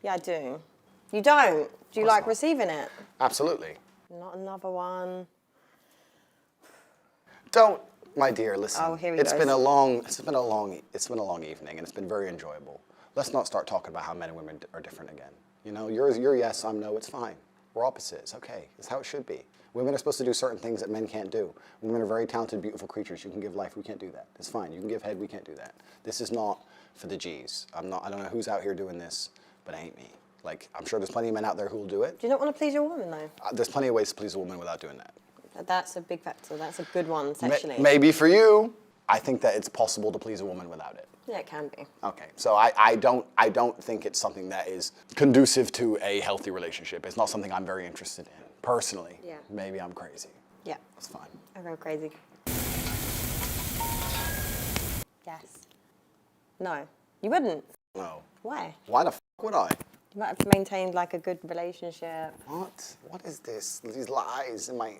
Yeah, I do. You don't? Do you like receiving it? Absolutely. Not another one. Don't, my dear, listen. Oh, here he it's goes. been a long evening, and it's been very enjoyable. Let's not start talking about how men and women are different again. You know, you're yes, I'm no, it's fine. We're opposites, okay. It's how it should be. Women are supposed to do certain things that men can't do. Women are very talented, beautiful creatures. You can give life, we can't do that. It's fine. You can give head, we can't do that. This is not for the G's. I don't know who's out here doing this, but it ain't me. Like, I'm sure there's plenty of men out there who will do it. Do you not want to please your woman, though? There's plenty of ways to please a woman without doing that. That's a big factor. That's a good one, sexually. Maybe for you, I think that it's possible to please a woman without it. Yeah, it can be. Okay, so I don't think it's something that is conducive to a healthy relationship. It's not something I'm very interested in, personally. Yeah. Maybe I'm crazy. Yeah. It's fine. I go crazy. Yes. No. You wouldn't. No. Why? Why the f would I? You might have maintained like a good relationship. What? What is this? These lies in my...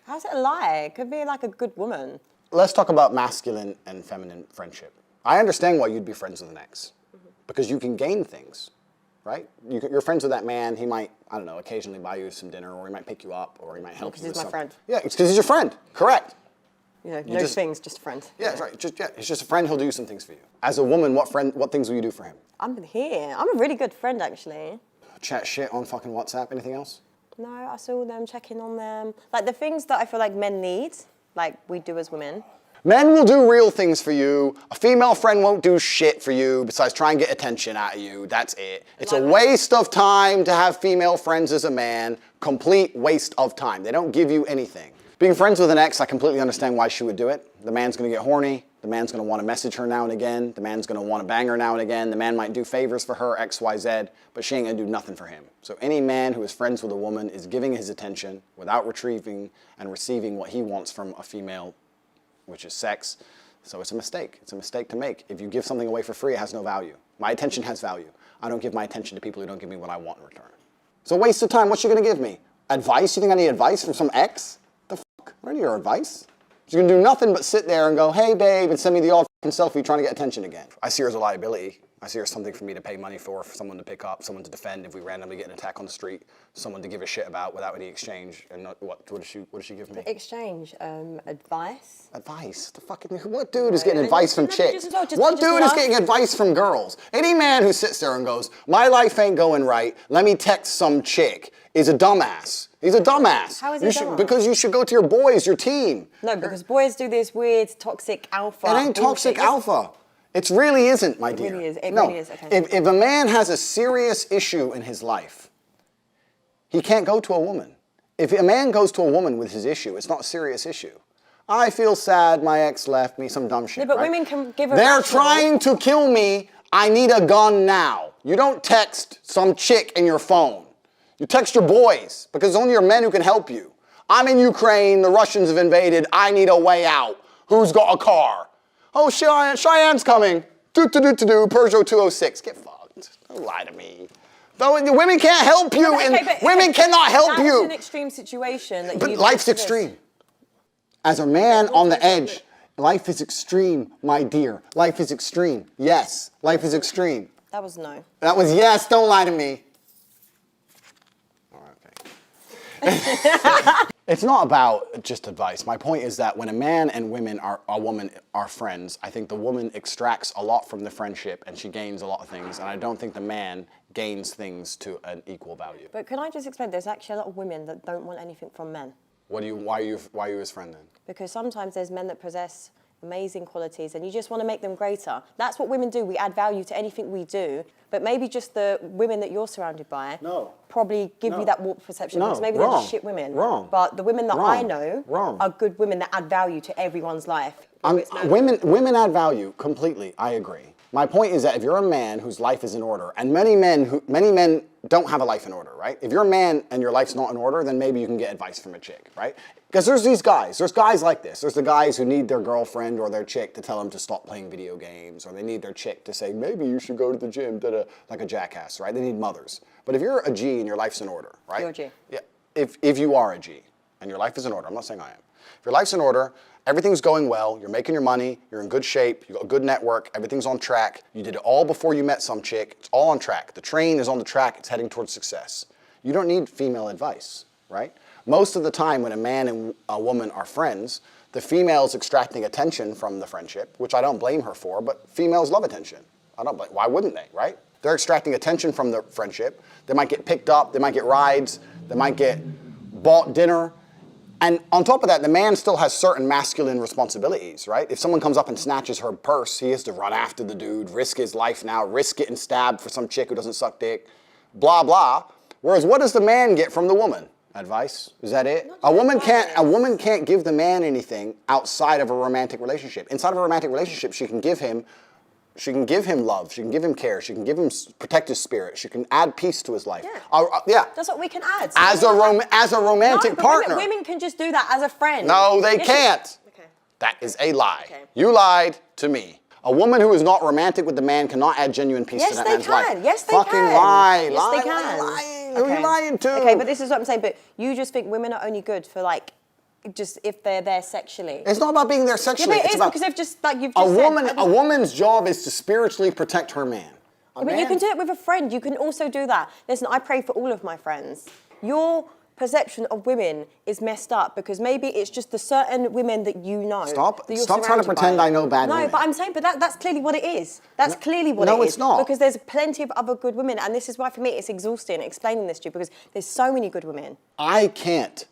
How's it a lie? It could be like a good woman. Let's talk about masculine and feminine friendship. I understand why you'd be friends with an ex. Because you can gain things, right? You're friends with that man, he might, I don't know, occasionally buy you some dinner, or he might pick you up, or he might help you with Because he's my something. friend. Yeah, it's because he's your friend, correct. You know, You no just- things, just a friend. Yeah, that's right. He's just a friend, he'll do some things for you. As a woman, what things will you do for him? I'm here. I'm a really good friend, actually. Chat shit on fucking WhatsApp, anything else? No, I saw them, checking on them. Like the things that I feel like men need, like we do as women. Men will do real things for you. A female friend won't do shit for you besides try and get attention out of you. That's it. It's a waste of time to have female friends as a man. Complete waste of time. They don't give you anything. Being friends with an ex, I completely understand why she would do it. The man's gonna get horny. The man's gonna wanna message her now and again. The man's gonna wanna bang her now and again. The man might do favors for her, X, Y, Z, but she ain't gonna do nothing for him. So any man who is friends with a woman is giving his attention without retrieving and receiving what he wants from a female, which is sex. So it's a mistake. It's a mistake to make. If you give something away for free, it has no value. My attention has value. I don't give my attention to people who don't give me what I want in return. It's a waste of time. What's she gonna give me? Advice? You think I need advice from some ex? The fuck? What are your advice? She's gonna do nothing but sit there and go, hey babe, and send me the odd fucking selfie trying to get attention again. I see her as a liability. I see her as something for me to pay money for someone to pick up, someone to defend if we randomly get an attack on the street, someone to give a shit about without any exchange. And what does she give me? Exchange, advice. Advice? The fucking, what dude is getting advice from chicks? just What dude is love. getting advice from girls? Any man who sits there and goes, my life ain't going right, let me text some chick, is a dumbass. He's a dumbass. How is he dumbass? Because you should go to your boys, your team. No, because boys do this weird toxic alpha. It ain't toxic bullshit. alpha. It really isn't, my dear. really is. It no. really is. Okay. If a man has a serious issue in his life, he can't go to a woman. If a man goes to a woman with his issue, it's not a serious issue. I feel sad, my ex left me, some dumb shit. Yeah, but right? women can give a They're rational- trying to kill me, I need a gun now. You don't text some chick in your phone. You text your boys, because it's only your men who can help you. I'm in Ukraine, the Russians have invaded, I need a way out. Who's got a car? Oh, Cheyenne's coming. Peugeot 206. Get fucked. Don't lie to me. Though the women can't help you, women cannot help you. That's an extreme situation. That But you've life's just extreme. As a man on the edge, life is extreme, my dear. Life is extreme. Yes, life is extreme. That was no. That was yes, don't lie to me. All right, okay. It's not about just advice. My point is that when a man and a woman are friends, I think the woman extracts a lot from the friendship and she gains a lot of things, and I don't think the man gains things to an equal value. But can I just explain? There's actually a lot of women that don't want anything from men. Why are you his friend then? Because sometimes there's men that possess amazing qualities and you just want to make them greater. That's what women do. We add value to anything we do, but maybe just the women that you're surrounded by probably give you that warped perception because maybe they're just shit women. Wrong. But the women that I know Wrong. are good women that add value to everyone's life. Women add value completely. I agree. My point is that if you're a man whose life is in order, and many men don't have a life in order, right? If you're a man and your life's not in order, then maybe you can get advice from a chick, right? Because there's guys like this. There's the guys who need their girlfriend or their chick to tell them to stop playing video games, or they need their chick to say, maybe you should go to the gym, like a jackass, right? They need mothers. But if you're a G and your life's in order, right? You're a G. Yeah, if you are a G and your life is in order, I'm not saying I am. If your life's in order, everything's going well, you're making your money, you're in good shape, you got a good network, everything's on track, you did it all before you met some chick, it's all on track. The train is on the track, it's heading towards success. You don't need female advice, right? Most of the time when a man and a woman are friends, the female's extracting attention from the friendship, which I don't blame her for, but females love attention. Why wouldn't they, right? They're extracting attention from the friendship. They might get picked up, they might get rides, they might get bought dinner. And on top of that, the man still has certain masculine responsibilities, right? If someone comes up and snatches her purse, he has to run after the dude, risk his life now, risk getting stabbed for some chick who doesn't suck dick, blah, blah. Whereas what does the man get from the woman? Advice? Is that it? A woman can't give the man anything outside of a romantic relationship. Inside of a romantic relationship, she can give him love, she can give him care, she can give him protect his spirit, she can add peace to his life. Yeah. That's what we can add. So as a romantic partner. Women can just do that as a friend. No, they can't. Okay. That is a lie. Okay. You lied to me. A woman who is not romantic with the man cannot add genuine peace to that man's life. Yes, they Fucking can. lie. Yes, lie, they can. lying. Who are you lying to? Okay, but this is what I'm saying. But you just think women are only good for just if they're there sexually. It's not about being there sexually. Yeah, but it's it is about because they've just you've just said. A woman's job is to spiritually protect her man. But you can do it with a friend. You can also do that. Listen, I pray for all of my friends. Your perception of women is messed up because maybe it's just the certain women that you know. Stop trying to pretend I know bad women. No, but I'm saying, that's clearly what it is. That's clearly what it is. No, it's not. Because there's plenty of other good women, and this is why for me it's exhausting explaining this to you because there's so many good women. I can't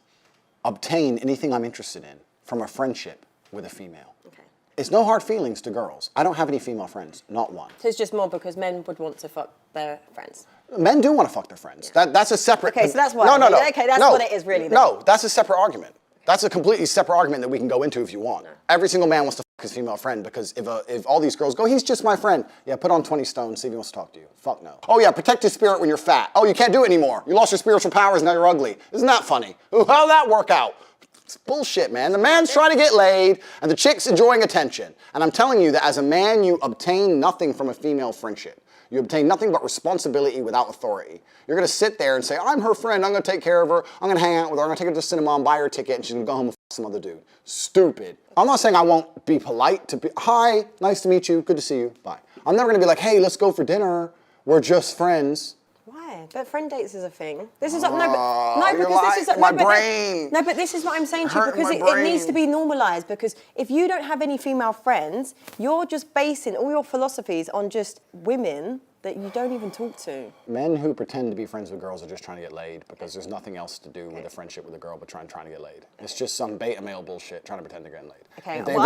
obtain anything I'm interested in from a friendship with a female. Okay. It's no hard feelings to girls. I don't have any female friends, not one. So it's just more because men would want to fuck their friends. Men do want to fuck their friends. Yeah. That's a separate... Okay, so that's what... No. Okay, that's what it is really then. No, that's a separate argument. That's a completely separate argument that we can go into if you want. No. Every single man wants to fuck his female friend because if all these girls go, he's just my friend. Yeah, put on 20 stone, see if he wants to talk to you. Fuck no. Oh yeah, protect your spirit when you're fat. Oh, you can't do it anymore. You lost your spiritual powers, now you're ugly. Isn't that funny? How'd that work out? It's bullshit, man. The man's trying to get laid, and the chick's enjoying attention. And I'm telling you that as a man, you obtain nothing from a female friendship. You obtain nothing but responsibility without authority. You're going to sit there and say, I'm her friend, I'm going to take care of her, I'm going to hang out with her, I'm going to take her to the cinema and buy her a ticket, and she's going to go home and f some other dude. Stupid. I'm not saying I won't be polite to be, hi, nice to meet you, good to see you, bye. I'm never going to be like, hey, let's go for dinner, we're just friends. Why? But friend dates is a thing. This is brain. No, but this is what I'm saying to you because it needs to be normalized because if you don't have any female friends, you're just basing all your philosophies on just women that you don't even talk to. Men who pretend to be friends with girls are just trying to get laid because there's nothing else to do with a friendship with a girl but trying to get laid. It's just some beta male bullshit trying to pretend they're getting laid. Okay. If they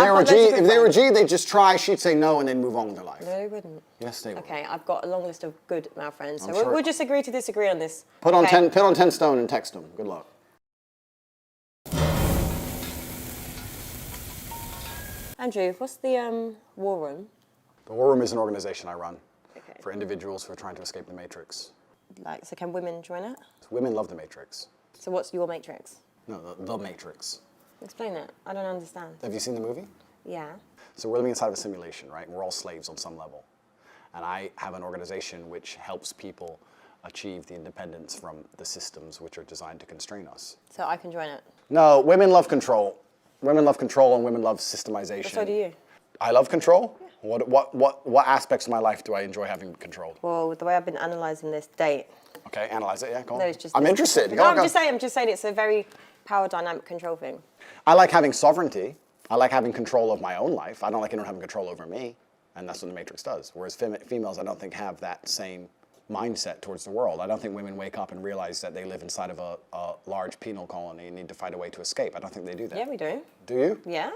were a G, they'd just try, she'd say no and then move on with their life. No, they wouldn't. Yes, they would. Okay, I've got a long list of good male friends, so sure. we'll just agree to disagree on this. Put on 10 stone and text them. Good luck. Andrew, what's the war room? The War Room is an organization I run Okay. for individuals who are trying to escape the Matrix. So can women join it? Women love the Matrix. So what's your matrix? No, the Matrix. Explain it. I don't understand. Have you seen the movie? Yeah. So we're living inside of a simulation, right? We're all slaves on some level. And I have an organization which helps people achieve the independence from the systems which are designed to constrain us. So I can join it? No, women love control. Women love control and women love systemization. But so do you. I love control? Yeah. What aspects of my life do I enjoy having controlled? Well, the way I've been analysing this date. Okay, analyze it, yeah, go on. No, it's just I'm interested. No, I'm just saying it's a very power dynamic control thing. I like having sovereignty. I like having control of my own life. I don't like anyone having control over me. And that's what the Matrix does. Whereas females, I don't think, have that same mindset towards the world. I don't think women wake up and realize that they live inside of a large penal colony and need to find a way to escape. I don't think they do that. Yeah, we do. Do you? Yeah.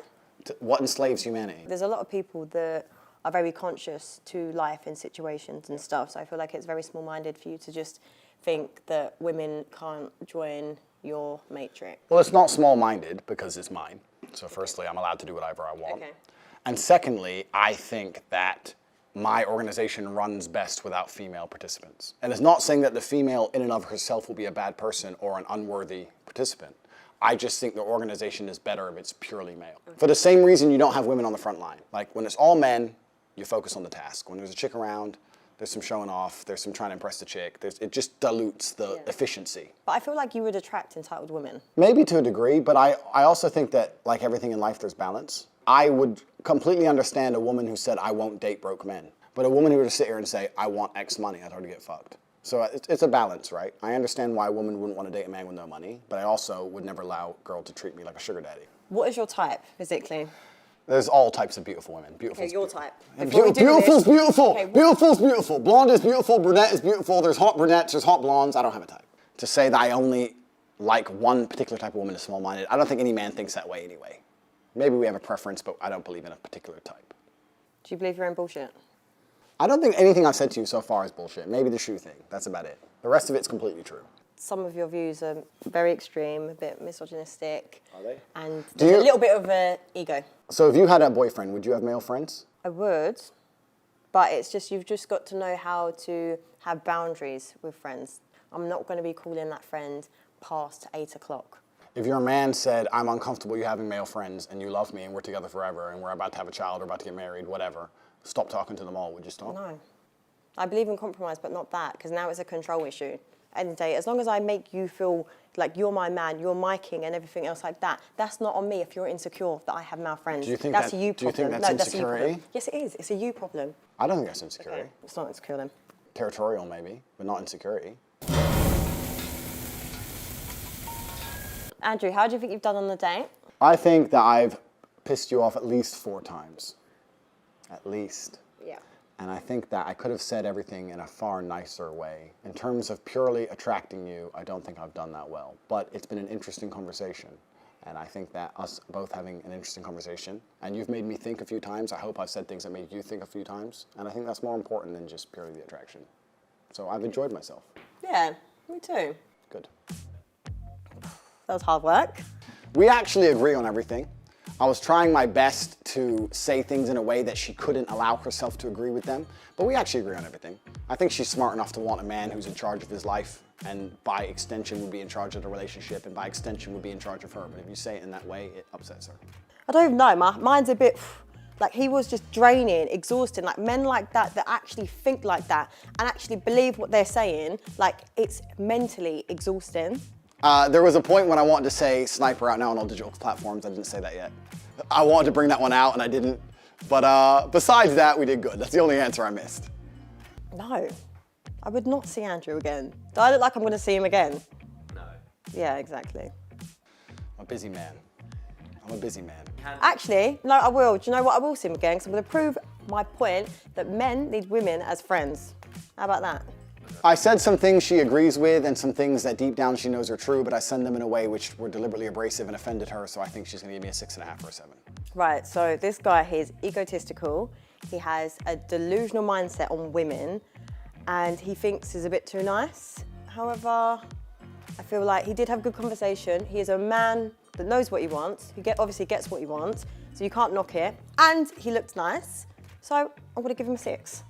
What enslaves humanity? There's a lot of people that are very conscious to life and situations and stuff. So I feel like it's very small-minded for you to just think that women can't join your matrix. Well, it's not small-minded because it's mine. So firstly, I'm allowed to do whatever I want. Okay. And secondly, I think that my organization runs best without female participants. And it's not saying that the female in and of herself will be a bad person or an unworthy participant. I just think the organization is better if it's purely male. For the same reason you don't have women on the front line. Like when it's all men, you focus on the task. When there's a chick around, there's some showing off, there's some trying to impress the chick. It just dilutes the efficiency. But I feel like you would attract entitled women. Maybe to a degree, but I also think that like everything in life, there's balance. I would completely understand a woman who said, I won't date broke men. But a woman who were to sit here and say, I want X money, I'd already get fucked. So it's a balance, right? I understand why a woman wouldn't want to date a man with no money, but I also would never allow a girl to treat me like a sugar daddy. What is your type, physically? There's all types of beautiful women. Okay, your type. Beautiful's beautiful. Okay, Beautiful's beautiful. Blonde is beautiful. Brunette is beautiful. There's hot brunettes. There's hot blondes. I don't have a type. To say that I only like one particular type of woman is small-minded. I don't think any man thinks that way anyway. Maybe we have a preference, but I don't believe in a particular type. Do you believe you're in bullshit? I don't think anything I've said to you so far is bullshit. Maybe the shoe thing. That's about it. The rest of it's completely true. Some of your views are very extreme, a bit misogynistic. Are they? And there's a little bit of an ego. So if you had a boyfriend, would you have male friends? I would, but it's just, you've just got to know how to have boundaries with friends. I'm not going to be calling that friend past 8 o'clock. If your man said, I'm uncomfortable you having male friends and you love me and we're together forever and we're about to have a child or about to get married, whatever, stop talking to them all, would you stop? No. I believe in compromise, but not that, because now it's a control issue. End of the day, as long as I make you feel like you're my man, you're my king and everything else like that, that's not on me if you're insecure that I have male friends. Do you think that's a you do you problem. think that's No, that's a you insecurity? problem. Yes, it is. It's a you problem. I don't think that's insecurity. Okay. It's not insecure then. Territorial maybe, but not insecurity. Andrew, how do you think you've done on the date? I think that I've pissed you off at least 4 times. At least. Yeah. And I think that I could have said everything in a far nicer way. In terms of purely attracting you, I don't think I've done that well. But it's been an interesting conversation. And I think that us both having an interesting conversation, and you've made me think a few times, I hope I've said things that made you think a few times. And I think that's more important than just purely the attraction. So I've enjoyed myself. Yeah, me too. Good. That was hard work. We actually agree on everything. I was trying my best to say things in a way that she couldn't allow herself to agree with them, but we actually agree on everything. I think she's smart enough to want a man who's in charge of his life and by extension would be in charge of the relationship and by extension would be in charge of her. But if you say it in that way, it upsets her. I don't even know, mine's a bit, like he was just draining, exhausting. Like men like that actually think like that and actually believe what they're saying, like it's mentally exhausting. There was a point when I wanted to say sniper out now on all digital platforms. I didn't say that yet. I wanted to bring that one out and I didn't. But besides that, we did good. That's the only answer I missed. No, I would not see Andrew again. Do I look like I'm going to see him again? No. Yeah, exactly. I'm a busy man. I'm a busy man. Actually, no, I will. Do you know what? I will see him again because I'm going to prove my point that men need women as friends. How about that? I said some things she agrees with and some things that deep down she knows are true, but I send them in a way which were deliberately abrasive and offended her, so I think she's gonna give me a 6.5 or a 7. Right, so this guy, he's egotistical. He has a delusional mindset on women and he thinks he's a bit too nice. However, I feel like he did have a good conversation. He is a man that knows what he wants. He obviously gets what he wants, so you can't knock it. And he looked nice, so I'm gonna give him a 6.